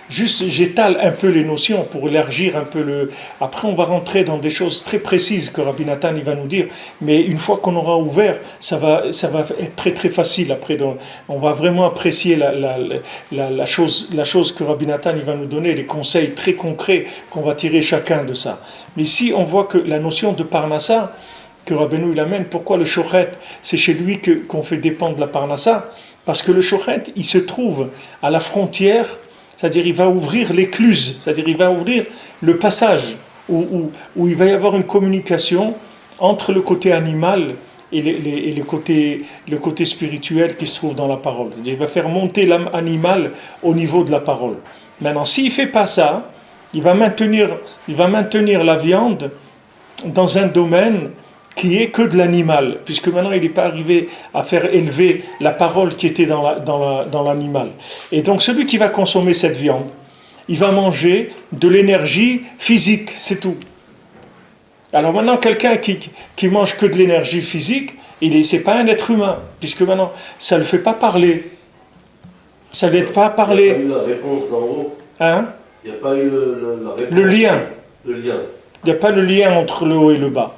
j'étale un peu les notions pour élargir un peu Après, on va rentrer dans des choses très précises que Rabbi Nathan il va nous dire, mais une fois qu'on aura ouvert, ça va être très très facile. Après, on va vraiment apprécier la chose que Rabbi Nathan il va nous donner, les conseils très concrets qu'on va tirer chacun de ça. Mais ici, on voit que la notion de Parnassa, que Rabbeinu il amène, pourquoi le shochet, c'est chez lui qu'on fait dépendre la Parnassa, parce que le shochet, il se trouve à la frontière, c'est-à-dire il va ouvrir l'écluse, c'est-à-dire il va ouvrir le passage où il va y avoir une communication entre le côté animal et le côté spirituel qui se trouve dans la parole. C'est-à-dire il va faire monter l'âme animale au niveau de la parole. Maintenant, s'il ne fait pas ça, il va maintenir la viande dans un domaine qui est que de l'animal, puisque maintenant il n'est pas arrivé à faire élever la parole qui était dans l'animal. Et donc celui qui va consommer cette viande, il va manger de l'énergie physique, c'est tout. Alors maintenant quelqu'un qui mange que de l'énergie physique, c'est pas un être humain, puisque maintenant ça ne le fait pas parler. Ça ne l'aide pas à parler. Il n'y a pas eu la réponse d'en haut. Hein? Il n'y a pas eu la réponse. Le lien. Le lien. Il n'y a pas le lien entre le haut et le bas.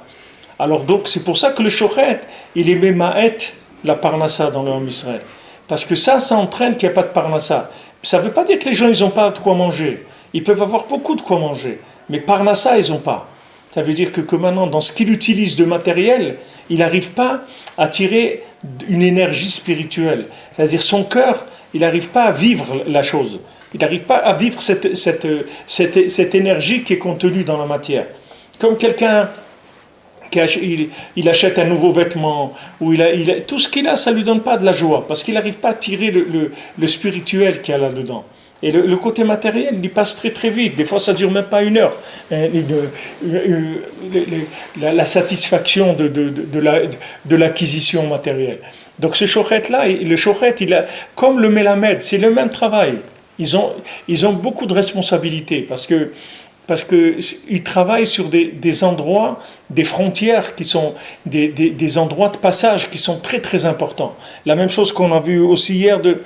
Alors donc c'est pour ça que le shochet, il est mémaet la parnassa dans le Ham Israël. Parce que ça entraîne qu'il n'y a pas de parnassa. Ça ne veut pas dire que les gens ils n'ont pas de quoi manger. Ils peuvent avoir beaucoup de quoi manger. Mais parnassa ils n'ont pas. Ça veut dire que maintenant dans ce qu'il utilise de matériel, il n'arrive pas à tirer une énergie spirituelle. C'est-à-dire son cœur, il n'arrive pas à vivre la chose. Il n'arrive pas à vivre cette énergie qui est contenue dans la matière. Comme quelqu'un il achète un nouveau vêtement, ou tout ce qu'il a, ça ne lui donne pas de la joie, parce qu'il n'arrive pas à tirer le spirituel qu'il y a là-dedans. Et le côté matériel, il passe très très vite. Des fois, ça ne dure même pas une heure. La satisfaction de l'acquisition matérielle. Donc ce shochet-là, le shochet, comme le mélamed, c'est le même travail. Ils ont beaucoup de responsabilités, parce qu'ils travaillent sur des endroits, des frontières qui sont des endroits de passage qui sont très très importants. La même chose qu'on a vu aussi hier de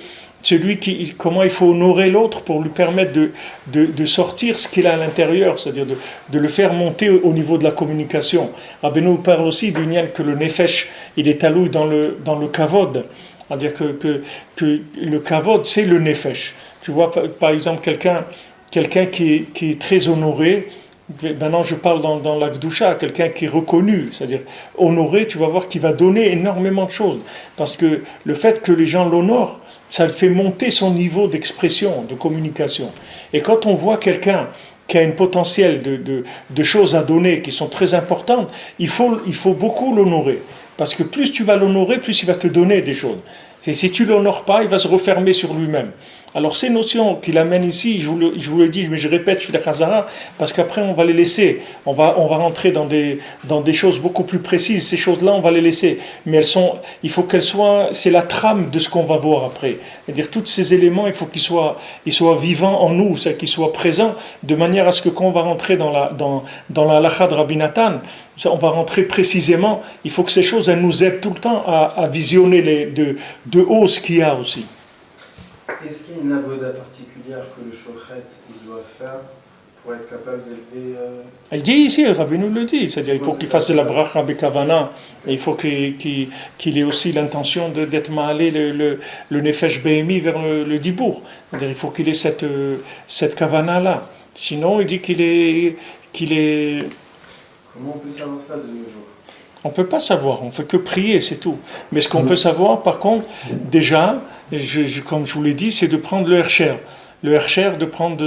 comment il faut honorer l'autre pour lui permettre de sortir ce qu'il a à l'intérieur, c'est-à-dire de le faire monter au niveau de la communication. Rabbeinu parle aussi du lien que le nefesh, il est alloué dans le kavod, c'est-à-dire que le kavod c'est le nefesh. Tu vois par exemple quelqu'un qui est très honoré, maintenant je parle dans la Gdusha, quelqu'un qui est reconnu, c'est-à-dire honoré, tu vas voir qu'il va donner énormément de choses, parce que le fait que les gens l'honorent, ça le fait monter son niveau d'expression, de communication. Et quand on voit quelqu'un qui a un potentiel de choses à donner qui sont très importantes, il faut beaucoup l'honorer. Parce que plus tu vas l'honorer, plus il va te donner des choses. Et si tu ne l'honores pas, il va se refermer sur lui-même. Alors ces notions qu'il amène ici, je vous le dis, mais je répète, je suis la Khazara, parce qu'après on va les laisser. On va rentrer dans des choses beaucoup plus précises. Ces choses-là, on va les laisser. Mais il faut qu'elles soient, c'est la trame de ce qu'on va voir après. C'est-à-dire tous ces éléments, il faut qu'ils soient vivants en nous, qu'ils soient présents, de manière à ce que quand on va rentrer dans la halakha de Rabbi Nathan, on va rentrer précisément. Il faut que ces choses, elles nous aident tout le temps à visionner de haut ce qu'il y a aussi. Est-ce qu'il y a une avoda particulière que le shochet il doit faire pour être capable d'élever Il dit ici, Rabbi nous le dit, c'est-à-dire il faut qu'il fasse la bracha bekavana, et il faut qu'il ait aussi l'intention d'être ma'alé le nefesh behemi vers le dibour. C'est-à-dire il faut qu'il ait cette kavana-là. Sinon, il dit qu'il est... Comment on peut savoir ça de nos jours? On ne peut pas savoir, on ne fait que prier, c'est tout. Mais ce qu'on peut savoir, par contre, déjà, comme je vous l'ai dit, c'est de prendre le hercher. Le hercher, de prendre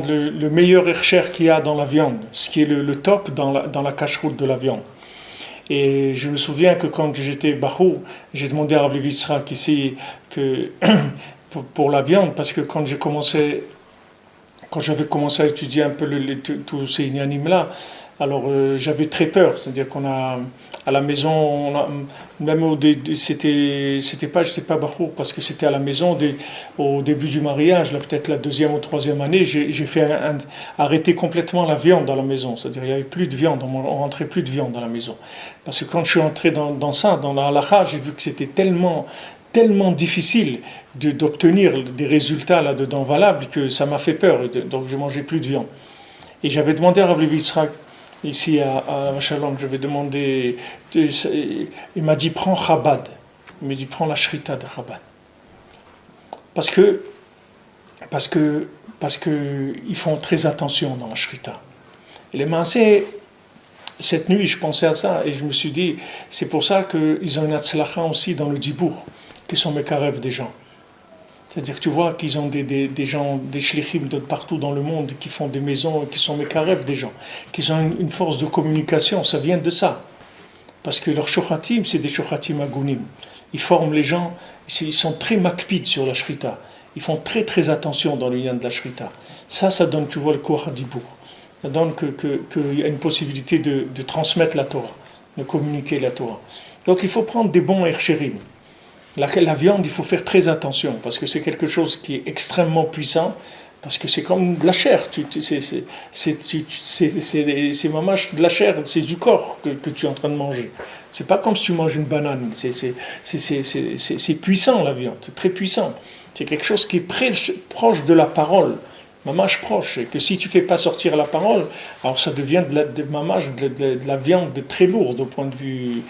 le meilleur hercher qu'il y a dans la viande, ce qui est le top dans la cache-route de la viande. Et je me souviens que quand j'étais Bahou, j'ai demandé à Rav Levi Yitzhak ici que, pour la viande, parce que quand j'avais commencé à étudier un peu tous ces inanimes-là, alors j'avais très peur, c'est-à-dire qu'on a à la maison, même c'était pas Bachour, parce que c'était à la maison au début du mariage, là peut-être la deuxième ou troisième année, j'ai fait arrêter complètement la viande dans la maison, c'est-à-dire il n'y avait plus de viande, on rentrait plus de viande dans la maison, parce que quand je suis entré dans la halakha, j'ai vu que c'était tellement difficile d'obtenir des résultats là-dedans valables que ça m'a fait peur, donc je mangeais plus de viande. Et j'avais demandé à Rav Levi Yitzhak, ici à Shalom, je vais demander, il m'a dit prends Chabad, il m'a dit prends la shrita de Chabad, parce que ils font très attention dans la shrita. Et les maaseh, cette nuit je pensais à ça et je me suis dit c'est pour ça qu'ils ont une hatzlacha aussi dans le dibour, qui sont mekarev des gens. C'est-à-dire que tu vois qu'ils ont des gens, des shlichim de partout dans le monde qui font des maisons, qui sont mekarev des gens, qui ont une force de communication, ça vient de ça. Parce que leurs shochatim, c'est des shochatim agunim. Ils forment les gens, ils sont très makpid sur la shrita. Ils font très très attention dans le lien de la shrita. Ça donne, tu vois, le koach dibour. Ça donne qu'il y a une possibilité de transmettre la Torah, de communiquer la Torah. Donc il faut prendre des bons hercherim. La viande, il faut faire très attention, parce que c'est quelque chose qui est extrêmement puissant, parce que c'est comme de la chair, c'est mamash de la chair, c'est du corps que tu es en train de manger. C'est pas comme si tu manges une banane, c'est puissant la viande, c'est très puissant. C'est quelque chose qui est proche de la parole, mamash proche, et que si tu fais pas sortir la parole, alors ça devient de la viande très lourde au point de vue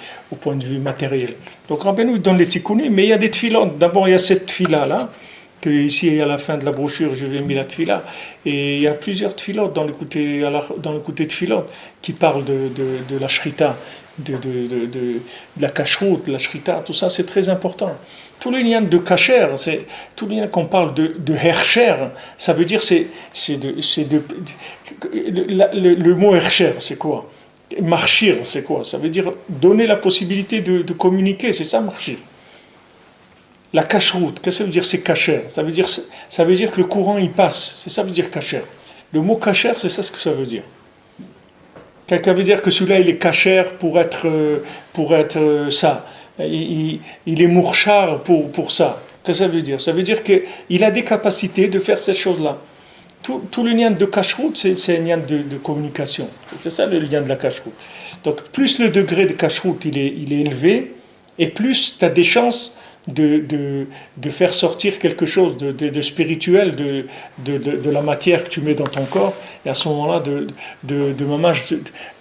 matériel. Donc Rabbeinu donne les tikkunim, mais il y a des tfilotes. D'abord il y a cette tfila là, que ici à la fin de la brochure je vais mettre la tfila, et il y a plusieurs tfilotes dans le côté tfilote qui parlent de la shrita, de la kashrut, de la shrita, tout ça c'est très important. Tout le lien de kasher, tout le lien qu'on parle de hercher, ça veut dire le mot hercher, c'est quoi? Marchir, c'est quoi? Ça veut dire donner la possibilité de communiquer, c'est ça marchir. La kashrut, qu'est-ce que ça veut dire? C'est kasher. Ça veut dire que le courant il passe, c'est ça veut dire kasher. Le mot kasher, c'est ça ce que ça veut dire. Quelqu'un veut dire que celui-là il est kasher pour être ça. Il est mourchar pour ça. Qu'est-ce que ça veut dire? Ça veut dire qu'il a des capacités de faire cette chose-là. Tout le lien de kashrut, c'est un lien de communication. C'est ça le lien de la kashrut. Donc plus le degré de kashrut il est élevé, et plus tu as des chances de faire sortir quelque chose de spirituel de la matière que tu mets dans ton corps, et à ce moment-là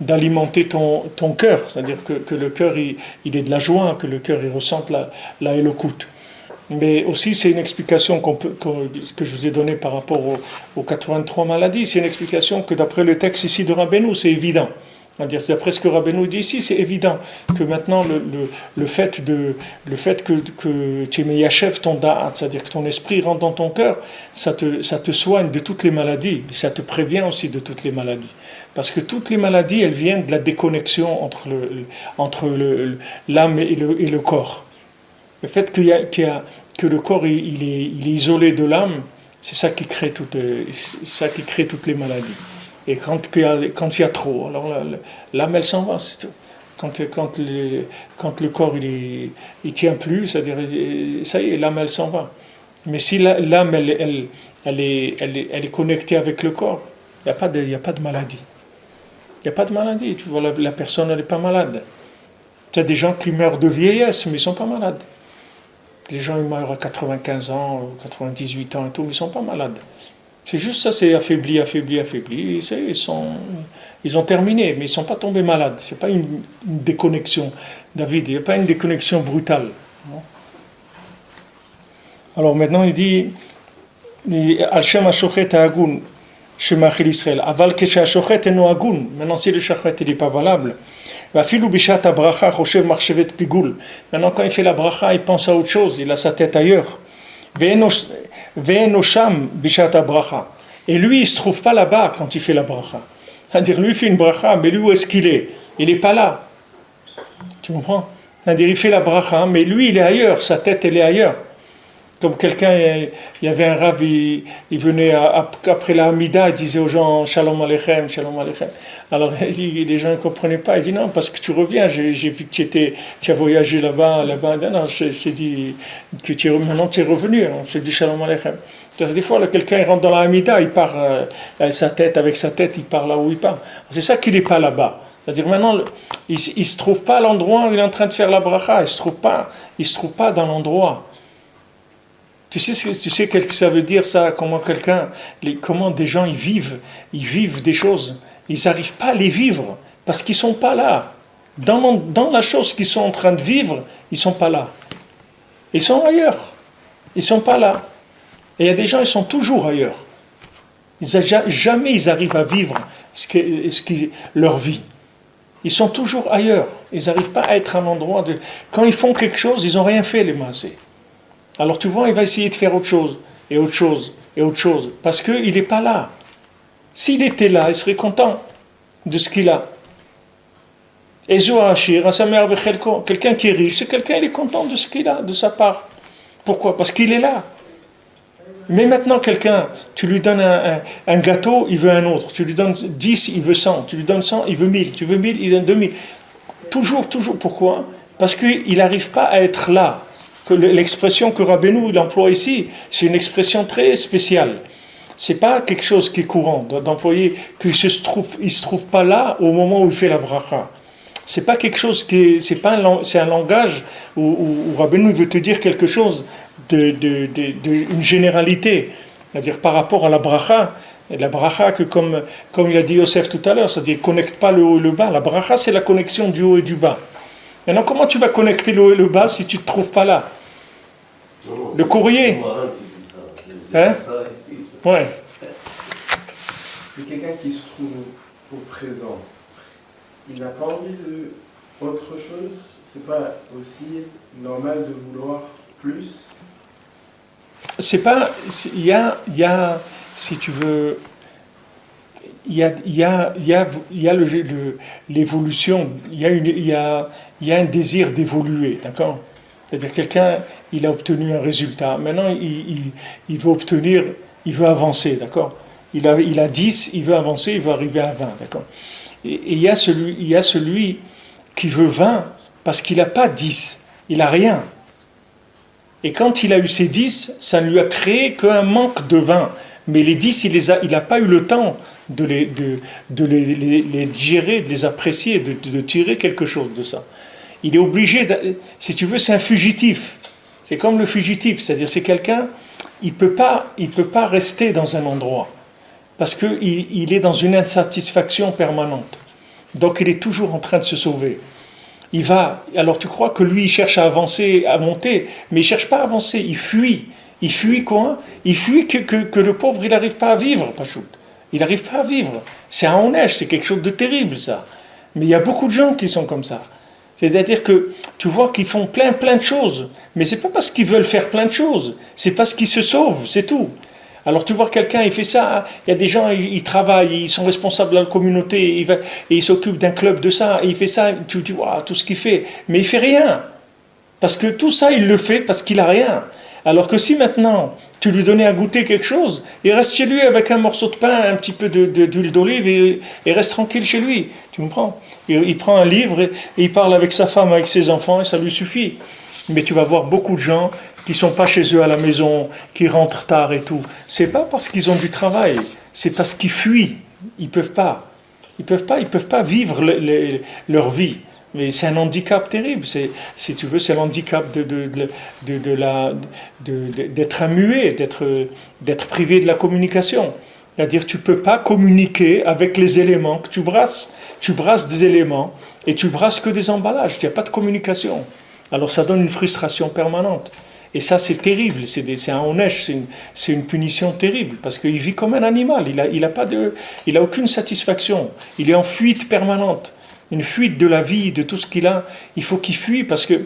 d'alimenter ton cœur, c'est-à-dire que le cœur il est de la joie, que le cœur il ressente la éloquente. Mais aussi c'est une explication que je vous ai donnée par rapport aux 83 maladies, c'est une explication que d'après le texte ici de Rabbeinu, c'est évident. C'est d'après ce que Rabbeinu dit ici, c'est évident que maintenant le fait que tu es yachev ton da'at, c'est-à-dire que ton esprit rentre dans ton cœur, ça te soigne de toutes les maladies, ça te prévient aussi de toutes les maladies. Parce que toutes les maladies, elles viennent de la déconnexion entre l'âme et le corps. Le fait que le corps il est isolé de l'âme, c'est ça qui crée toutes les maladies. Et quand il y a trop, alors l'âme elle s'en va, c'est tout. Quand le corps il tient plus, c'est-à-dire ça y est, l'âme elle s'en va. Mais si l'âme elle est connectée avec le corps, il n'y a pas de maladie. Il n'y a pas de maladie. Tu vois, la personne elle n'est pas malade. Il y a des gens qui meurent de vieillesse, mais ils ne sont pas malades. Les gens ils meurent à 95 ans, 98 ans et tout, mais ils ne sont pas malades. C'est juste ça, c'est affaibli. Ils ont terminé, mais ils ne sont pas tombés malades. Ce n'est pas une déconnexion, David, il n'y a pas une déconnexion brutale. Non. Alors maintenant, il dit Al-Shem HaShochet HaAgun, Shemachil Israël. Aval Keshe HaShochet Eno Agun. Maintenant, si le Shochet n'est pas valable, Vafilu Bishat HaBracha Choshev Marchevet Pigul. Maintenant, quand il fait la bracha, il pense à autre chose, il a sa tête ailleurs. Ve'enosham bishat bracha. Et lui, il ne se trouve pas là-bas quand il fait la bracha. C'est-à-dire, lui, il fait une bracha, mais lui, où est-ce qu'il est? Il n'est pas là. Tu comprends? C'est-à-dire, il fait la bracha, mais lui, il est ailleurs, sa tête, elle est ailleurs. Comme quelqu'un, il y avait un rav, il venait après la Hamida, il disait aux gens Shalom Aleichem, Shalom Aleichem. Alors les gens ne comprenaient pas. Il dit non, parce que tu reviens, j'ai vu que tu as voyagé là-bas. Non, j'ai dit que maintenant tu es revenu. Je t'ai dit Shalom Aleichem. Des fois, là, quelqu'un il rentre dans la Hamida, il part avec sa tête, il part là où il part. C'est ça qu'il n'est pas là-bas. C'est-à-dire maintenant, il ne se trouve pas à l'endroit où il est en train de faire la bracha. Il ne se trouve pas dans l'endroit. Tu sais ce que ça veut dire ça, comment des gens ils vivent des choses, ils n'arrivent pas à les vivre parce qu'ils sont pas là. Dans la chose qu'ils sont en train de vivre, ils sont pas là. Ils sont ailleurs. Ils sont pas là. Et il y a des gens ils sont toujours ailleurs. Jamais ils arrivent à vivre leur vie. Ils sont toujours ailleurs. Ils n'arrivent pas à être à un endroit de. Quand ils font quelque chose, ils n'ont rien fait les massés. Alors tu vois, il va essayer de faire autre chose, et autre chose, et autre chose, parce qu'il n'est pas là. S'il était là, il serait content de ce qu'il a. Quelqu'un qui est riche, c'est quelqu'un qui est content de ce qu'il a, de sa part. Pourquoi? Parce qu'il est là. Mais maintenant, quelqu'un, tu lui donnes un gâteau, il veut un autre. Tu lui donnes 10, il veut 100. Tu lui donnes 100, il veut 1000. Tu veux 1000, il donne 2000. Toujours. Pourquoi? Parce qu'il n'arrive pas à être là. Que l'expression que Rabbeinu il emploie ici, c'est une expression très spéciale. C'est pas quelque chose qui est courant d'employer qu'il se trouve pas là au moment où il fait la bracha. C'est pas quelque chose c'est un langage où Rabbeinu veut te dire quelque chose une généralité, c'est-à-dire par rapport à la bracha. Et la bracha que comme il a dit Yosef tout à l'heure, c'est-à-dire connecte pas le haut et le bas. La bracha c'est la connexion du haut et du bas. Maintenant, comment tu vas connecter le haut et le bas si tu ne te trouves pas là? Le courrier. Hein? Ouais. C'est quelqu'un qui se trouve au présent. Il n'a pas envie de autre chose. C'est pas aussi normal de vouloir plus. C'est pas. Il y a, si tu veux. Il y a l'évolution. Il y a un désir d'évoluer, d'accord? C'est-à-dire quelqu'un, il a obtenu un résultat. Maintenant, il veut avancer, d'accord? Il a 10, il veut avancer, il veut arriver à 20, d'accord? Et il y a celui qui veut 20 parce qu'il n'a pas 10, il n'a rien. Et quand il a eu ses 10, ça ne lui a créé qu'un manque de 20. Mais les 10, il n'a pas eu le temps de les digérer, de les apprécier, de tirer quelque chose de ça. Il est obligé, si tu veux, c'est un fugitif. C'est comme le fugitif, c'est-à-dire c'est quelqu'un, il peut pas rester dans un endroit parce qu'il est dans une insatisfaction permanente. Donc il est toujours en train de se sauver. Alors tu crois que lui, il cherche à avancer, à monter, mais il ne cherche pas à avancer, il fuit. Il fuit quoi? Il fuit que le pauvre, il n'arrive pas à vivre, Pachout. Il n'arrive pas à vivre. C'est un onèche, c'est quelque chose de terrible, ça. Mais il y a beaucoup de gens qui sont comme ça. C'est-à-dire que tu vois qu'ils font plein de choses, mais c'est pas parce qu'ils veulent faire plein de choses, c'est parce qu'ils se sauvent, c'est tout. Alors tu vois quelqu'un, il fait ça, il y a des gens, ils travaillent, ils sont responsables de la communauté, et ils s'occupent d'un club de ça, et il fait ça, tu vois tout ce qu'il fait, mais il fait rien. Parce que tout ça, il le fait parce qu'il a rien. Alors que si maintenant, tu lui donnais à goûter quelque chose, il reste chez lui avec un morceau de pain, un petit peu d'huile d'olive, et reste tranquille chez lui. Tu comprends? Il prend un livre, et il parle avec sa femme, avec ses enfants, et ça lui suffit. Mais tu vas voir beaucoup de gens qui ne sont pas chez eux à la maison, qui rentrent tard et tout. C'est pas parce qu'ils ont du travail, c'est parce qu'ils fuient. Ils peuvent pas. Ils peuvent pas vivre leur vie. Mais c'est un handicap terrible. Si tu veux, c'est l'handicap d'être un muet, d'être privé de la communication. C'est-à-dire, tu peux pas communiquer avec les éléments que tu brasses. Tu brasses des éléments et tu brasses que des emballages. Il n'y a pas de communication. Alors, ça donne une frustration permanente. Et ça, c'est terrible. C'est un onèche, c'est une punition terrible parce qu'il vit comme un animal. Il a aucune satisfaction. Il est en fuite permanente. Une fuite de la vie, de tout ce qu'il a. Il faut qu'il fuit parce que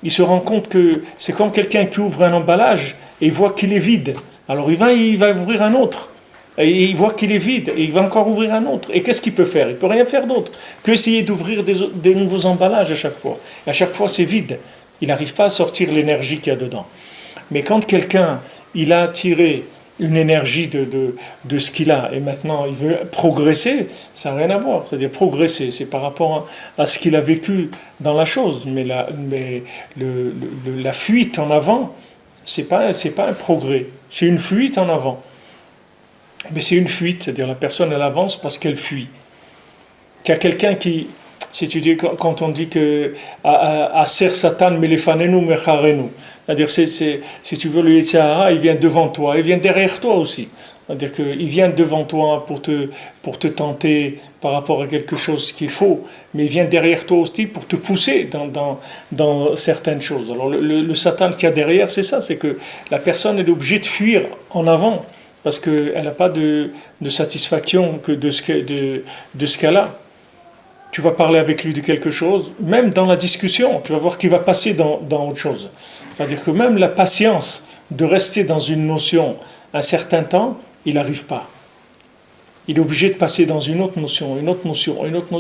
il se rend compte que c'est comme quelqu'un qui ouvre un emballage et il voit qu'il est vide. Alors il va ouvrir un autre. Et il voit qu'il est vide et il va encore ouvrir un autre. Et qu'est-ce qu'il peut faire? Il ne peut rien faire d'autre que essayer d'ouvrir des nouveaux emballages à chaque fois. Et à chaque fois, c'est vide. Il n'arrive pas à sortir l'énergie qu'il y a dedans. Mais quand quelqu'un, il a tiré une énergie de ce qu'il a et maintenant il veut progresser, ça n'a rien à voir. C'est-à-dire progresser, c'est par rapport à ce qu'il a vécu dans la chose. Mais la fuite en avant, c'est pas un progrès, c'est une fuite en avant. Mais c'est une fuite, c'est-à-dire la personne elle avance parce qu'elle fuit. Il y a quelqu'un qui, si tu dis, quand on dit que Aser Satan melefanenu mecharenu, c'est-à-dire si tu veux le Yetzirah, il vient devant toi, il vient derrière toi aussi. C'est-à-dire qu'il vient devant toi pour te tenter par rapport à quelque chose qu'il faut, mais il vient derrière toi aussi pour te pousser dans certaines choses. Alors le Satan qu'il y a derrière, c'est ça, c'est que la personne est obligée de fuir en avant, parce qu'elle n'a pas de satisfaction que de ce qu'elle a. Tu vas parler avec lui de quelque chose, même dans la discussion, tu vas voir qu'il va passer dans autre chose. C'est-à-dire que même la patience de rester dans une notion un certain temps, il n'arrive pas. Il est obligé de passer dans une autre notion,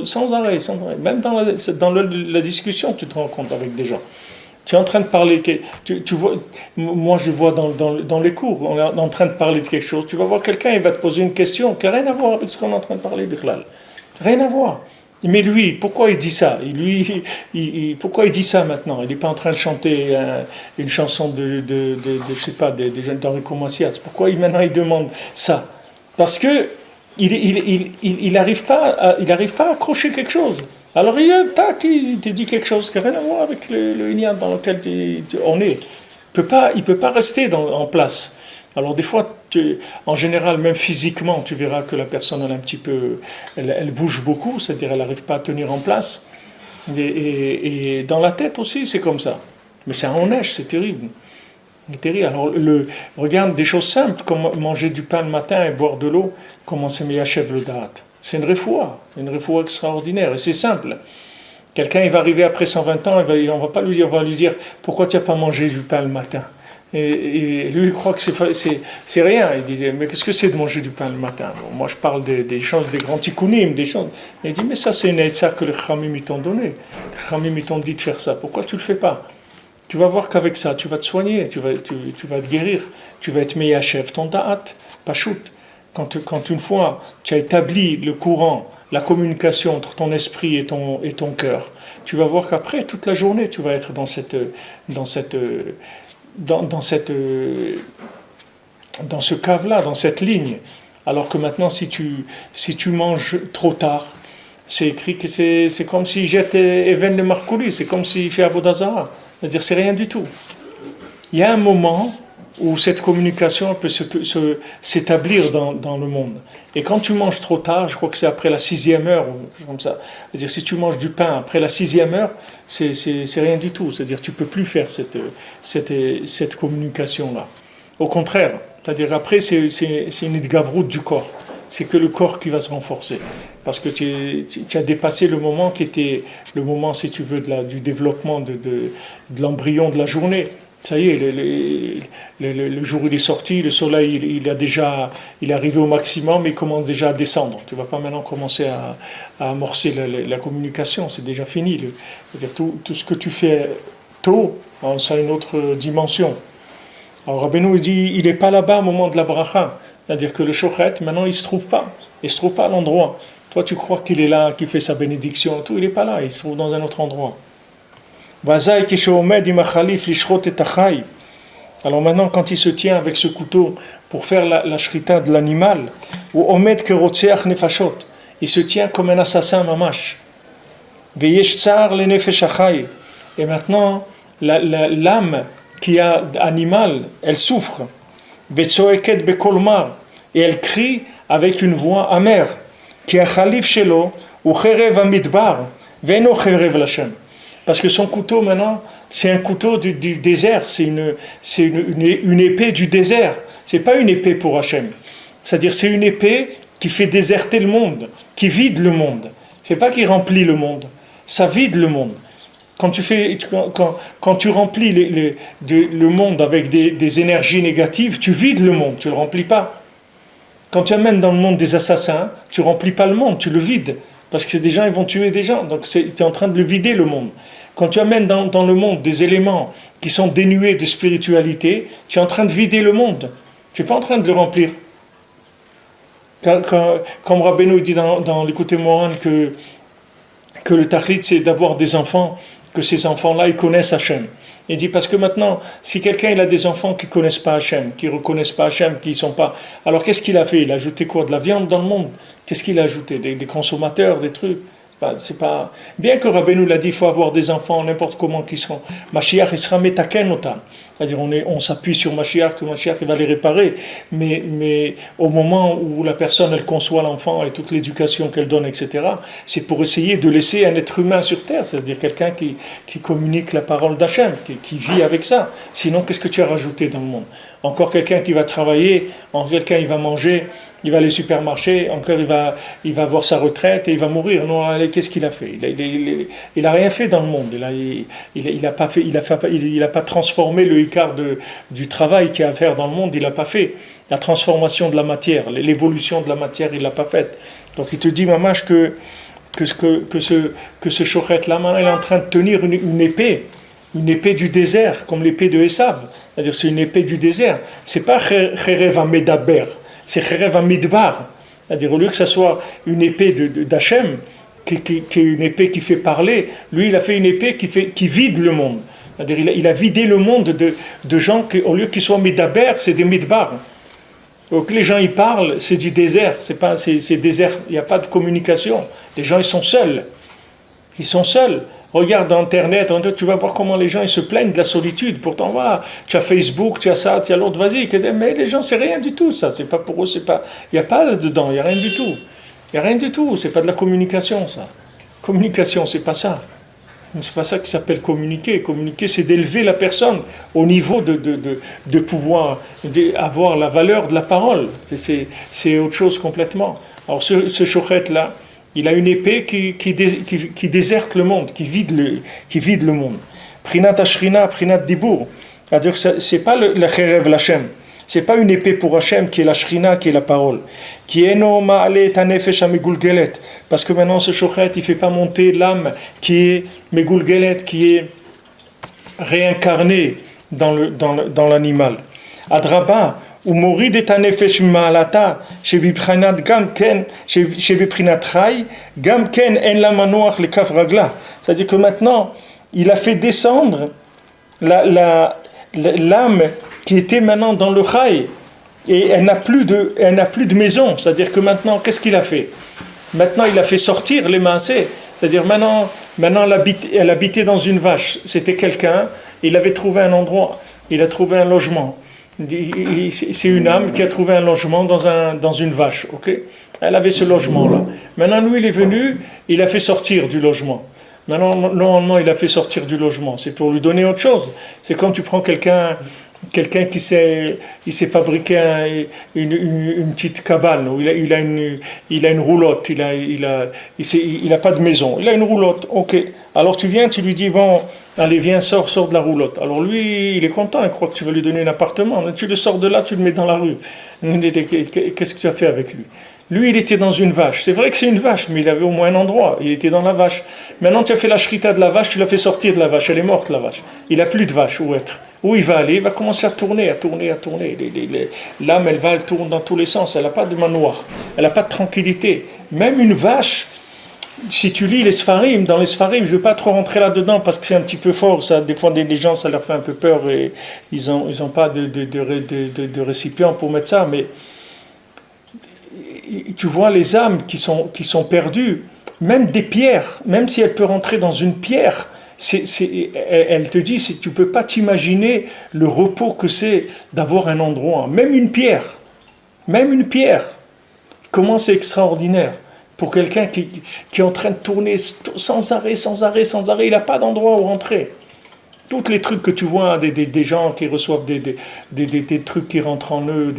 sans arrêt. Même dans la discussion, tu te rends compte avec des gens. Tu es en train de parler, tu vois, moi je vois dans les cours, on est en train de parler de quelque chose, tu vas voir quelqu'un, il va te poser une question qui n'a rien à voir avec ce qu'on est en train de parler, Bichlal. Rien à voir. Mais lui, pourquoi il dit ça? Pourquoi il dit ça maintenant? Il n'est pas en train de chanter une chanson je sais pas, d'Enrico Macias. Pourquoi maintenant il demande ça? Parce que il n'arrive pas à accrocher quelque chose. Alors il te dit quelque chose qui n'a rien à voir avec le Inyan dans lequel on est. Il ne peut pas rester en place. Alors des fois, en général, même physiquement, tu verras que la personne elle bouge beaucoup, c'est-à-dire elle n'arrive pas à tenir en place. Et dans la tête aussi, c'est comme ça. Mais c'est un neige, c'est terrible. C'est terrible. Alors regarde des choses simples, comme manger du pain le matin et boire de l'eau, comment c'est achève le darat. C'est une refoua extraordinaire, et c'est simple. Quelqu'un, il va arriver après 120 ans, on va lui dire pourquoi tu n'as pas mangé du pain le matin. Et lui, il croit que c'est rien. Il disait, mais qu'est-ce que c'est de manger du pain le matin? Bon, moi, je parle des choses, des grands tikkunim, des choses. Et il dit, mais ça, c'est une aide que les Khamim t'ont donné. Les Khamim t'ont dit de faire ça. Pourquoi tu ne le fais pas? Tu vas voir qu'avec ça, tu vas te soigner, tu vas te guérir, tu vas être meilleur chef, ton da'at, pas shoot. Quand une fois, tu as établi le courant, la communication entre ton esprit et ton cœur, tu vas voir qu'après, toute la journée, tu vas être dans ce cave-là, dans cette ligne. Alors que maintenant, si tu manges trop tard, c'est écrit que c'est comme s'il jette Even de Marcouli, c'est comme s'il fait Avodazara. C'est-à-dire, c'est rien du tout. Il y a un moment où cette communication peut s'établir dans le monde. Et quand tu manges trop tard, je crois que c'est après la 6e heure, ou comme ça. C'est-à-dire, si tu manges du pain après la 6e heure, c'est rien du tout. C'est-à-dire, tu ne peux plus faire cette communication-là. Au contraire, c'est-à-dire, après, c'est une idgabroute du corps. c'est que le corps qui va se renforcer. Parce que tu as dépassé le moment qui était le moment, si tu veux, du développement de l'embryon de la journée. Ça y est, le jour où il est sorti, le soleil il est arrivé au maximum et il commence déjà à descendre. Tu ne vas pas maintenant commencer à amorcer la communication, c'est déjà fini. C'est-à-dire tout ce que tu fais tôt, ça a une autre dimension. Alors Rabbeinu il dit, il n'est pas là-bas au moment de la bracha. C'est-à-dire que le shochet, maintenant il ne se trouve pas. Il ne se trouve pas à l'endroit. Toi tu crois qu'il est là, qu'il fait sa bénédiction et tout, il n'est pas là, il se trouve dans un autre endroit. Alors maintenant, quand il se tient avec ce couteau pour faire la shrita de l'animal, il se tient comme un assassin mamash. Et maintenant, l'âme qui a animal, elle souffre. Et elle crie avec une voix amère. Parce que son couteau maintenant, c'est un couteau du désert, c'est une épée du désert. C'est pas une épée pour Hachem. C'est-à-dire c'est une épée qui fait déserter le monde, qui vide le monde. C'est pas qui remplit le monde, ça vide le monde. Quand tu remplis le monde avec des énergies négatives, tu vides le monde, tu le remplis pas. Quand tu amènes dans le monde des assassins, tu remplis pas le monde, tu le vides. Parce que des gens, ils vont tuer des gens. Donc, tu es en train de le vider, le monde. Quand tu amènes dans le monde des éléments qui sont dénués de spiritualité, tu es en train de vider le monde. Tu n'es pas en train de le remplir. Comme Rabbeinu dit dans l'Écoute Moran que le tachlit, c'est d'avoir des enfants, que ces enfants-là, ils connaissent Hachem. Il dit, parce que maintenant, si quelqu'un il a des enfants qui ne connaissent pas Hachem, qui ne reconnaissent pas Hachem, qui ne sont pas... Alors qu'est-ce qu'il a fait? Il a ajouté quoi? De la viande dans le monde? Qu'est-ce qu'il a ajouté? Des consommateurs, des trucs? C'est pas... Bien que Rabbeinu l'a dit, il faut avoir des enfants, n'importe comment qu'ils seront. Mashiach, il sera metaken otam. C'est-à-dire, on s'appuie sur Mashiach, que Mashiach il va les réparer. Mais au moment où la personne, elle conçoit l'enfant et toute l'éducation qu'elle donne, etc., c'est pour essayer de laisser un être humain sur terre, c'est-à-dire quelqu'un qui communique la parole d'Hachem, qui vit avec ça. Sinon, qu'est-ce que tu as rajouté dans le monde? Encore quelqu'un qui va travailler, encore quelqu'un qui va manger, il va aller au supermarché, encore il va avoir sa retraite et il va mourir. Non, allez, qu'est-ce qu'il a fait? Il a rien fait dans le monde. Il a pas transformé le écart du travail qu'il y a à faire dans le monde. Il n'a pas fait la transformation de la matière, l'évolution de la matière. Il l'a pas faite. Donc il te dit, mamash, que ce shochet là, maintenant, il est en train de tenir une épée du désert, comme l'épée de Esav. C'est-à-dire, c'est une épée du désert. C'est pas Cherev Amedaber. C'est Cherev Amidbar. C'est-à-dire, au lieu que ça soit une épée d'Hachem, qui est une épée qui fait parler, lui, il a fait une épée qui vide le monde. C'est-à-dire, il a vidé le monde de gens qui, au lieu qu'ils soient Midaber, c'est des Midbar. Donc, les gens, ils parlent, c'est du désert. C'est désert, il n'y a pas de communication. Les gens, ils sont seuls. Ils sont seuls. Regarde dans Internet, tu vas voir comment les gens ils se plaignent de la solitude. Pourtant, voilà, tu as Facebook, tu as ça, tu as l'autre, vas-y. Mais les gens, c'est rien du tout, ça. C'est pas pour eux, c'est pas. Il n'y a pas dedans, il n'y a rien du tout. Il n'y a rien du tout, c'est pas de la communication, ça. Communication, c'est pas ça. C'est pas ça qui s'appelle communiquer. Communiquer, c'est d'élever la personne au niveau de pouvoir avoir la valeur de la parole. C'est autre chose complètement. Alors, ce shochet-là, il a une épée qui déserte le monde, qui vide le monde. Prinat Ashrina, Prinat Dibur. C'est-à-dire que c'est pas le Cherev l'Hachem. C'est pas une épée pour Hachem qui est la Shrina, qui est la parole. Qui est no ma'ale tanefesh amegulgelet. Parce que maintenant ce shochet, il fait pas monter l'âme qui est megulgelet, qui est réincarnée dans l'animal. Adraba. Ou morid et tanefesh ma'alata, shebiprinat gam ken, shebiprinat chai, gam ken en la manoach le kaf ragla. C'est-à-dire que maintenant, il a fait descendre l'âme qui était maintenant dans le chai, et elle n'a plus de maison. C'est-à-dire que maintenant, qu'est-ce qu'il a fait? Maintenant, il a fait sortir les maasés. C'est-à-dire maintenant elle habitait dans une vache. C'était quelqu'un, il avait trouvé un endroit, il a trouvé un logement. C'est une âme qui a trouvé un logement dans une vache, ok? Elle avait ce logement-là. Maintenant, lui, il est venu, il a fait sortir du logement. Maintenant, normalement, il a fait sortir du logement. C'est pour lui donner autre chose. C'est comme tu prends quelqu'un quelqu'un il s'est fabriqué une petite cabane, où il a une roulotte, il a pas de maison, il a une roulotte, ok. Alors tu viens, tu lui dis, bon, allez, viens, sors de la roulotte. Alors lui, il est content, il croit que tu vas lui donner un appartement. Tu le sors de là, tu le mets dans la rue. Qu'est-ce que tu as fait avec lui? Lui, il était dans une vache. C'est vrai que c'est une vache, mais il avait au moins un endroit. Il était dans la vache. Maintenant, tu as fait la shrita de la vache, tu l'as fait sortir de la vache. Elle est morte, la vache. Il n'a plus de vache. Où être? Où il va aller? Il va commencer à tourner. L'âme, elle tourne dans tous les sens. Elle n'a pas de manoir. Elle n'a pas de tranquillité. Même une vache, si tu lis les Sfarim, dans les Sfarim, je ne veux pas trop rentrer là-dedans parce que c'est un petit peu fort. Ça, des fois, des gens, ça leur fait un peu peur et ils ont pas de récipient pour mettre ça. Mais tu vois les âmes qui sont perdues, même des pierres, même si elle peut rentrer dans une pierre, elle te dit, tu ne peux pas t'imaginer le repos que c'est d'avoir un endroit, même une pierre, comment c'est extraordinaire pour quelqu'un qui est en train de tourner sans arrêt, il n'a pas d'endroit où rentrer. Tous les trucs que tu vois, des gens qui reçoivent des trucs qui rentrent en eux,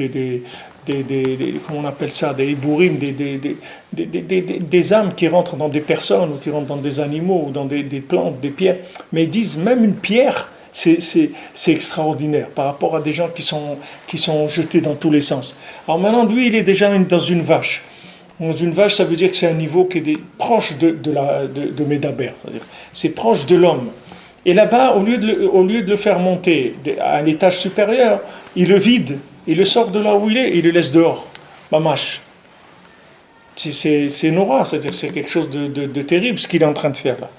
comment on appelle ça, des bourrines, des âmes qui rentrent dans des personnes, ou qui rentrent dans des animaux, ou dans des plantes, des pierres. Mais ils disent, même une pierre, c'est extraordinaire par rapport à des gens qui sont jetés dans tous les sens. Alors maintenant, lui, il est déjà dans une vache. Dans une vache, ça veut dire que c'est un niveau qui est proche de Médaber, c'est-à-dire c'est proche de l'homme. Et là-bas, au lieu de le faire monter à un étage supérieur, il le vide, il le sort de là où il est, il le laisse dehors. Mamash. C'est Nora, c'est-à-dire c'est quelque chose de terrible ce qu'il est en train de faire là.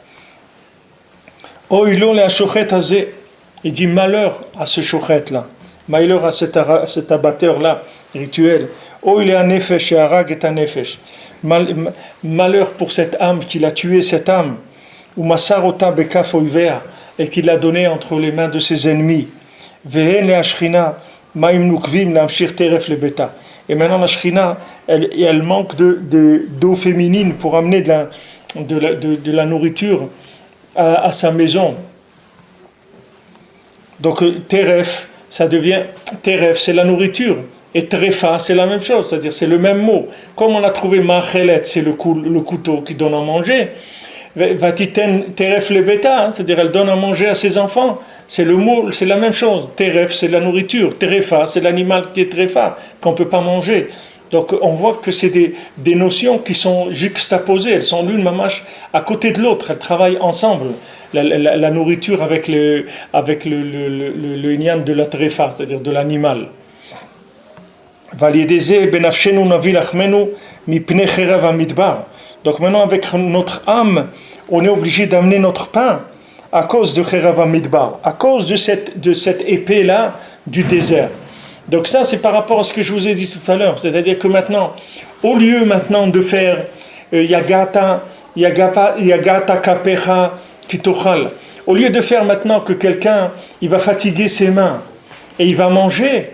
Oh, il dit malheur à ce shochet là, malheur à cet abatteur là, rituel. Oh, il est un nefesh et arag est un nefesh. Malheur pour cette âme qu'il a tué cette âme, ou masarota bekaf oivea, et qu'il l'a donné entre les mains de ses ennemis. Vehen le ashrina maim nukvim lamshir teref le beta. Et maintenant la shrina, elle manque d'eau féminine pour amener de la nourriture à sa maison. Donc teref, ça devient teref, c'est la nourriture. Et trefa, c'est la même chose, c'est-à-dire c'est le même mot. Comme on a trouvé machelet, c'est le couteau qui donne à manger. Vatiten teref le beta, c'est-à-dire elle donne à manger à ses enfants. C'est le mot, c'est la même chose. Teref, c'est la nourriture. Terefa, c'est l'animal qui est trefa, qu'on ne peut pas manger. Donc on voit que c'est des notions qui sont juxtaposées. Elles sont l'une mamache à côté de l'autre. Elles travaillent ensemble. La nourriture avec le nian de la trefa, c'est-à-dire de l'animal. Donc maintenant avec notre âme, on est obligé d'amener notre pain à cause de Kherav Midbar, à cause de cette épée-là du désert. Donc ça c'est par rapport à ce que je vous ai dit tout à l'heure, c'est-à-dire que maintenant, au lieu maintenant de faire Yagata Kapecha Kitochal, au lieu de faire maintenant que quelqu'un, il va fatiguer ses mains et il va manger,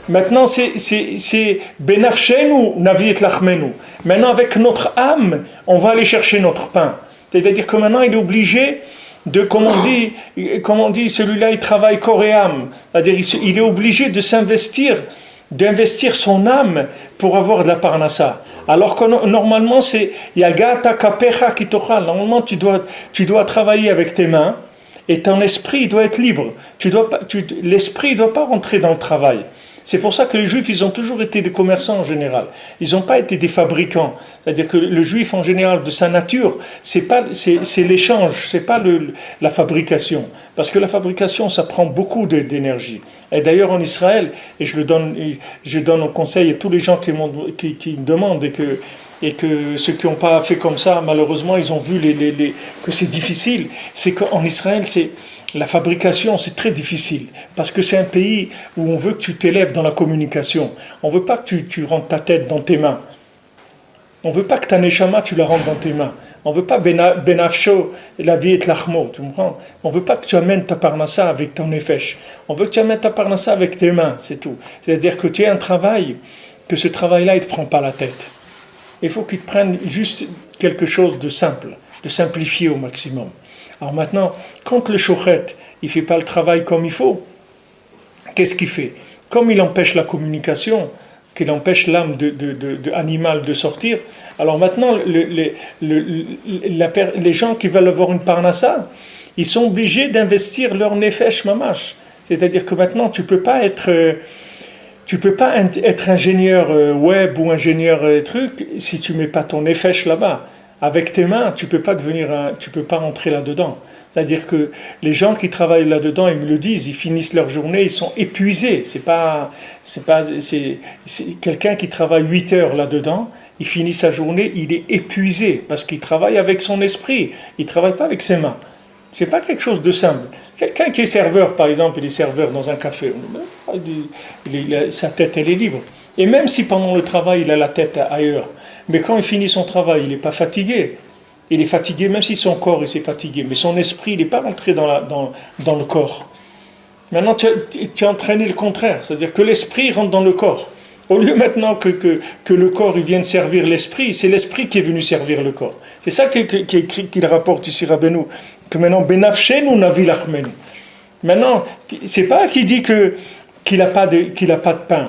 maintenant c'est Benafshenu Navi et Lachmenu. Maintenant avec notre âme, on va aller chercher notre pain. C'est-à-dire que maintenant il est obligé de, comme on dit, celui-là il travaille corps et âme. C'est-à-dire il est obligé d'investir son âme pour avoir de la parnassa. Alors que normalement c'est Yagata Kapecha Kitochal. Normalement tu dois travailler avec tes mains et ton esprit doit être libre. L'esprit ne doit pas rentrer dans le travail. C'est pour ça que les Juifs, ils ont toujours été des commerçants en général. Ils n'ont pas été des fabricants. C'est-à-dire que le Juif, en général, de sa nature, c'est l'échange, c'est pas la fabrication. Parce que la fabrication, ça prend beaucoup d'énergie. Et d'ailleurs, en Israël, et je donne au conseil à tous les gens qui me demandent, et que ceux qui n'ont pas fait comme ça, malheureusement, ils ont vu que c'est difficile. C'est qu'en Israël, la fabrication, c'est très difficile, parce que c'est un pays où on veut que tu t'élèves dans la communication. On ne veut pas que tu rentres ta tête dans tes mains. On ne veut pas que ta neshama, tu la rentres dans tes mains. On ne veut pas benafsho, la vie et l'achmo, tu comprends? On ne veut pas que tu amènes ta parnassa avec ton nefesh. On veut que tu amènes ta parnassa avec tes mains, c'est tout. C'est-à-dire que tu aies un travail, que ce travail-là, il ne te prend pas la tête. Il faut qu'il te prenne juste quelque chose de simple, de simplifié au maximum. Alors maintenant, quand le shochet, il ne fait pas le travail comme il faut, qu'est-ce qu'il fait? Comme il empêche la communication, qu'il empêche l'âme animale de sortir, alors maintenant, les gens qui veulent avoir une parnassa, ils sont obligés d'investir leur nefesh mamash. C'est-à-dire que maintenant, tu peux pas être ingénieur web ou ingénieur truc si tu mets pas ton nefesh là-bas. Avec tes mains, tu peux pas rentrer là-dedans. C'est-à-dire que les gens qui travaillent là-dedans, ils me le disent, ils finissent leur journée, ils sont épuisés. C'est quelqu'un qui travaille 8 heures là-dedans, il finit sa journée, il est épuisé parce qu'il travaille avec son esprit, il travaille pas avec ses mains. C'est pas quelque chose de simple. Quelqu'un qui est serveur, par exemple, il est serveur dans un café, sa tête elle est libre. Et même si pendant le travail il a la tête ailleurs, mais quand il finit son travail, il n'est pas fatigué. Il est fatigué, même si son corps s'est fatigué, mais son esprit n'est pas rentré dans le corps. Maintenant, tu as entraîné le contraire, c'est-à-dire que l'esprit rentre dans le corps. Au lieu maintenant que le corps il vienne servir l'esprit, c'est l'esprit qui est venu servir le corps. C'est ça qu'il rapporte ici Rabbeinu, que maintenant, Benafshenu navi lachmenu. Maintenant, c'est pas qu'il dit qu'il n'a pas de pain.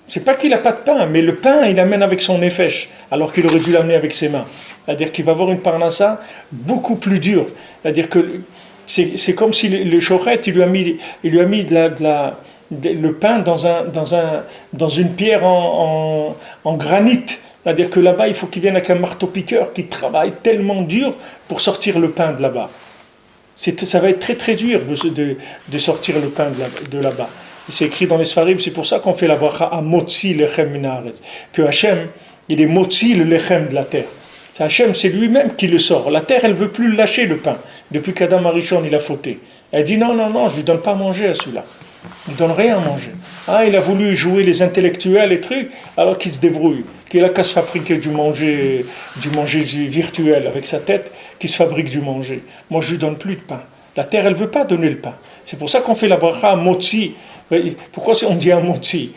C'est pas qu'il n'a pas de pain, mais le pain, il l'amène avec son nefesh, alors qu'il aurait dû l'amener avec ses mains. C'est-à-dire qu'il va avoir une parnassa beaucoup plus dure. C'est-à-dire que c'est comme si le shochet, il lui a mis le pain dans une pierre en granit. C'est-à-dire que là-bas, il faut qu'il vienne avec un marteau-piqueur qui travaille tellement dur pour sortir le pain de là-bas. Ça va être très très dur de sortir le pain de là-bas. C'est écrit dans les Sfarim, c'est pour ça qu'on fait la bracha à Motzi lechem minaret. Que Hachem, il est Motzi le lechem de la terre. Hachem, c'est lui-même qui le sort. La terre, elle ne veut plus lâcher le pain. Depuis qu'Adam Arishon, il a fauté. Elle dit non, je ne lui donne pas à manger à celui-là. Il ne donne rien à manger. Il a voulu jouer les intellectuels et trucs, alors qu'il se débrouille. Qu'il a qu'à se fabriquer du manger virtuel avec sa tête, qu'il se fabrique du manger. Moi, je ne lui donne plus de pain. La terre, elle ne veut pas donner le pain. C'est pour ça qu'on fait la bracha à Motzi. Pourquoi on dit un Motzi?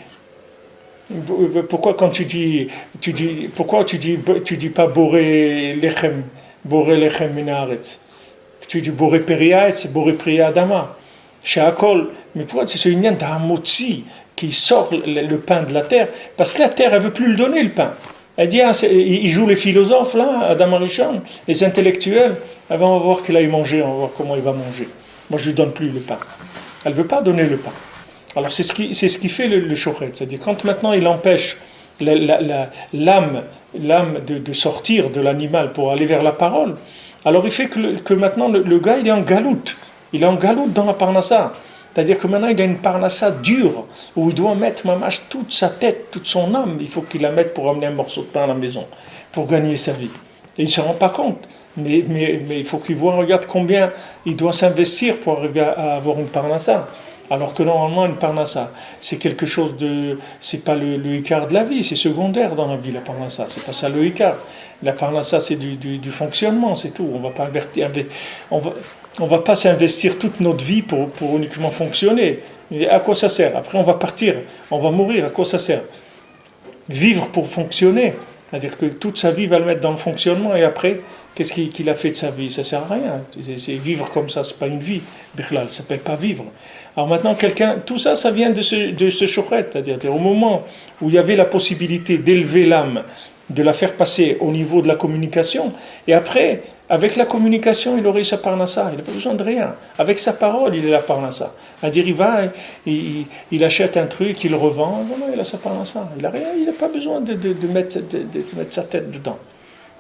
Pourquoi quand tu dis pas Boré Lechem Minaretz? Tu dis Boré Periaetz, Boré Priya Adama. Chez Akol. Mais pourquoi c'est ce lien d'un Motzi qui sort le pain de la terre? Parce que la terre, elle veut plus le donner le pain. Elle dit, ils jouent les philosophes là, Adam Arishon, les intellectuels. On va voir qu'il aille manger, on va voir comment il va manger. Moi, je lui donne plus le pain. Elle veut pas donner le pain. Alors c'est ce qui fait le shochet, c'est-à-dire quand maintenant il empêche l'âme de sortir de l'animal pour aller vers la parole, alors il fait que maintenant le gars il est en galoute dans la parnassa, c'est-à-dire que maintenant il a une parnassa dure où il doit mettre mamash toute sa tête, toute son âme, il faut qu'il la mette pour amener un morceau de pain à la maison, pour gagner sa vie. Et il ne se rend pas compte, mais il faut qu'il voit, regarde combien il doit s'investir pour arriver à avoir une parnassa. Alors que normalement, une parnassa, c'est quelque chose c'est pas le écart de la vie, c'est secondaire dans la vie, la parnassa. C'est pas ça le écart. La parnassa, c'est du fonctionnement, c'est tout. On va pas s'investir toute notre vie pour uniquement fonctionner. Et à quoi ça sert? Après, on va partir, on va mourir, à quoi ça sert? Vivre pour fonctionner. C'est-à-dire que toute sa vie va le mettre dans le fonctionnement et après, qu'est-ce qu'il a fait de sa vie? Ça sert à rien. C'est vivre comme ça, c'est pas une vie. Bichlal, ça s'appelle pas vivre. Alors maintenant, tout ça vient de ce shochet, c'est-à-dire au moment où il y avait la possibilité d'élever l'âme, de la faire passer au niveau de la communication, et après, avec la communication, il aurait sa parnassa, il n'a pas besoin de rien. Avec sa parole, il est la parnassa. C'est-à-dire, il achète un truc, il le revend, voilà, il a sa parnassa. Il n'a pas besoin de mettre sa tête dedans.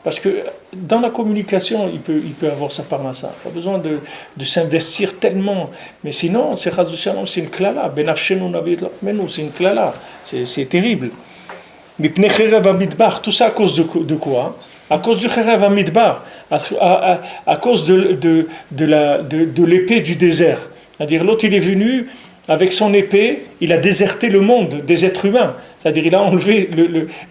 Parce que dans la communication, il peut avoir sa parnassa. Pas besoin de s'investir tellement. Mais sinon, c'est une klala. Benafshenu navi lachmenu, c'est une klala. C'est terrible. Mipnei cherev hamidbar. Tout ça à cause de quoi? À cause du cherev hamidbar. À cause de l'épée du désert. C'est-à-dire, l'autre, il est venu avec son épée, il a déserté le monde des êtres humains. C'est-à-dire, il a enlevé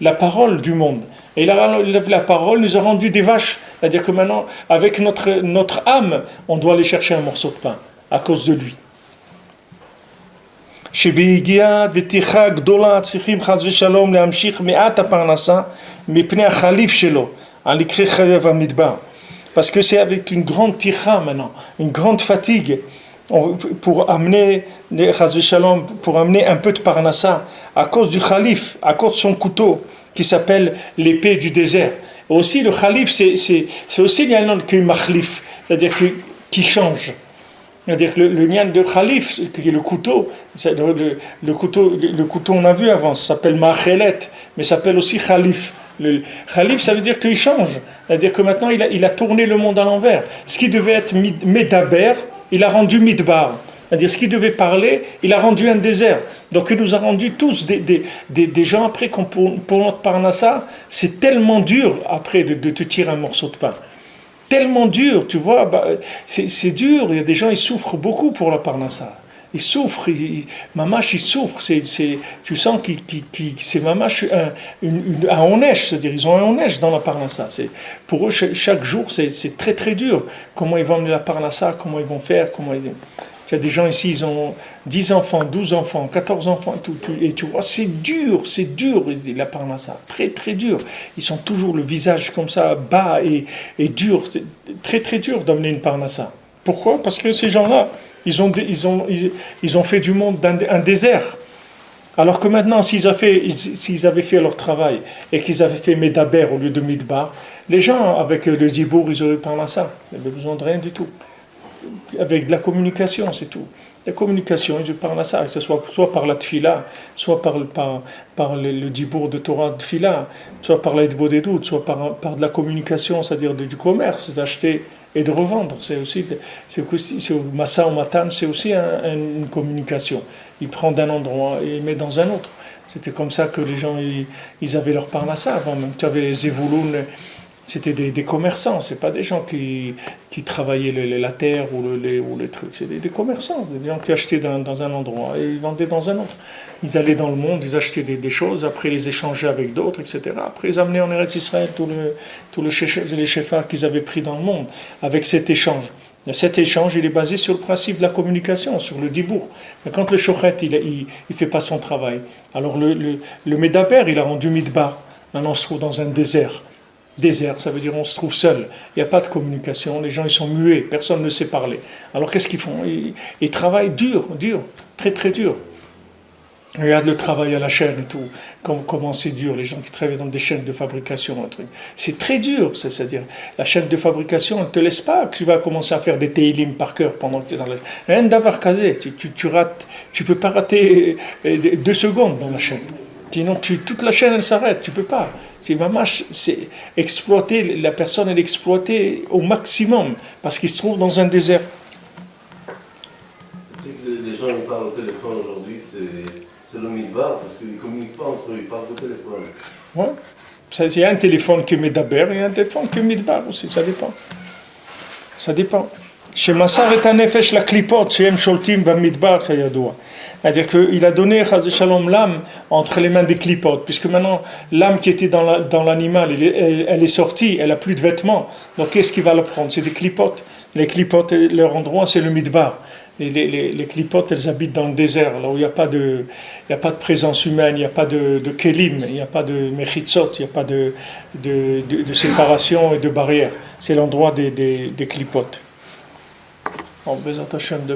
la parole du monde. Et la parole nous a rendu des vaches. C'est-à-dire que maintenant, avec notre âme, on doit aller chercher un morceau de pain, à cause de lui. Parce que c'est avec une grande ticha maintenant, une grande fatigue, pour amener pour amener un peu de parnassa à cause du calife, à cause de son couteau qui s'appelle l'épée du désert. Et aussi le calife, c'est aussi le nom qui machlif, c'est-à-dire qui change. C'est-à-dire que le nian de khalif, qui est le couteau, le couteau on a vu avant, ça s'appelle machelet, mais ça s'appelle aussi khalif. Le khalif, ça veut dire qu'il change. C'est-à-dire que maintenant, il a tourné le monde à l'envers. Ce qui devait être Medaber, il a rendu Midbar. C'est-à-dire ce qui devait parler, il a rendu un désert. Donc il nous a rendu tous des gens après, pour notre parnassa, c'est tellement dur après de te tirer un morceau de pain. Tellement dur, tu vois, c'est dur. Il y a des gens, ils souffrent beaucoup pour la parnassa. Ils souffrent, Mamash, ils souffrent. Tu sens que c'est Mamash un onesh, c'est-à-dire ils ont un onesh dans la parnassa. Pour eux, chaque jour, c'est très très dur. Comment ils vont amener la parnassa, comment ils vont faire, Il y a des gens ici, ils ont 10 enfants, 12 enfants, 14 enfants, et tu vois, c'est dur, la parnassa, très très dur. Ils sont toujours le visage comme ça, bas et dur. C'est très très dur d'amener une parnassa. Pourquoi ? Parce que ces gens-là, ils ont fait du monde un désert. Alors que maintenant, s'ils avaient fait leur travail et qu'ils avaient fait Medaber au lieu de Midbar, les gens, avec le Dibour, ils auraient parnassa. Ils n'avaient besoin de rien du tout. Avec de la communication, c'est tout. La communication, je parle à ça, que ce soit par la tfila, soit par le dibour de Torah de tfila, soit par l'aidbo des doutes, soit par de la communication, c'est-à-dire du commerce, d'acheter et de revendre. C'est aussi Massa ou Matan, c'est aussi une communication. Il prend d'un endroit et il met dans un autre. C'était comme ça que les gens ils avaient leur parnassa avant. Même tu avais Zevouloun. C'était des commerçants, c'est pas des gens qui travaillaient la terre ou les trucs, c'est des commerçants, des gens qui achetaient dans un endroit et ils vendaient dans un autre. Ils allaient dans le monde, ils achetaient des choses, après ils les échangeaient avec d'autres, etc. Après ils amenaient en Eretz Israël les shephards qu'ils avaient pris dans le monde avec cet échange. Et cet échange, il est basé sur le principe de la communication, sur le dibour. Mais quand le shochet, il fait pas son travail, alors le Medaber, il a rendu Midbar. Maintenant on se trouve dans un désert. Désert, ça veut dire on se trouve seul, il n'y a pas de communication, les gens ils sont muets, personne ne sait parler. Alors qu'est-ce qu'ils font ? Ils travaillent dur, très très dur. Regarde le travail à la chaîne et tout, comment c'est dur, les gens qui travaillent dans des chaînes de fabrication, un truc. C'est très dur, c'est-à-dire la chaîne de fabrication, elle ne te laisse pas que tu vas commencer à faire des teilim par cœur pendant que tu es dans la... Rien d'avoir casé, tu rates, tu peux pas rater 2 secondes dans la chaîne. Sinon, toute la chaîne, elle s'arrête, tu peux pas. C'est exploiter, la personne, elle est exploitée au maximum, parce qu'il se trouve dans un désert. C'est que les gens qui parlent au téléphone aujourd'hui, c'est le midbar, parce qu'ils ne communiquent pas entre eux, ils parlent au téléphone. Ouais. Il y a un téléphone qui est Medaber, et un téléphone qui est Midbar aussi, ça dépend. Ça dépend. Chez Massar et Tanefesh, la clipote, chez M. Sholtim, Midbar, Chayadoua. C'est-à-dire qu'il a donné Shalom l'âme entre les mains des clipotes, puisque maintenant l'âme qui était dans l'animal, elle est sortie, elle n'a plus de vêtements. Donc qu'est-ce qu'il va la prendre ? C'est des clipotes. Les clipotes, leur endroit, c'est le midbar. Les clipotes, elles habitent dans le désert, là où il n'y a pas de présence humaine, il n'y a pas de kelim, il n'y a pas de mechitzot, il n'y a pas de séparation et de barrière. C'est l'endroit des clipotes. En Bezat Hashem de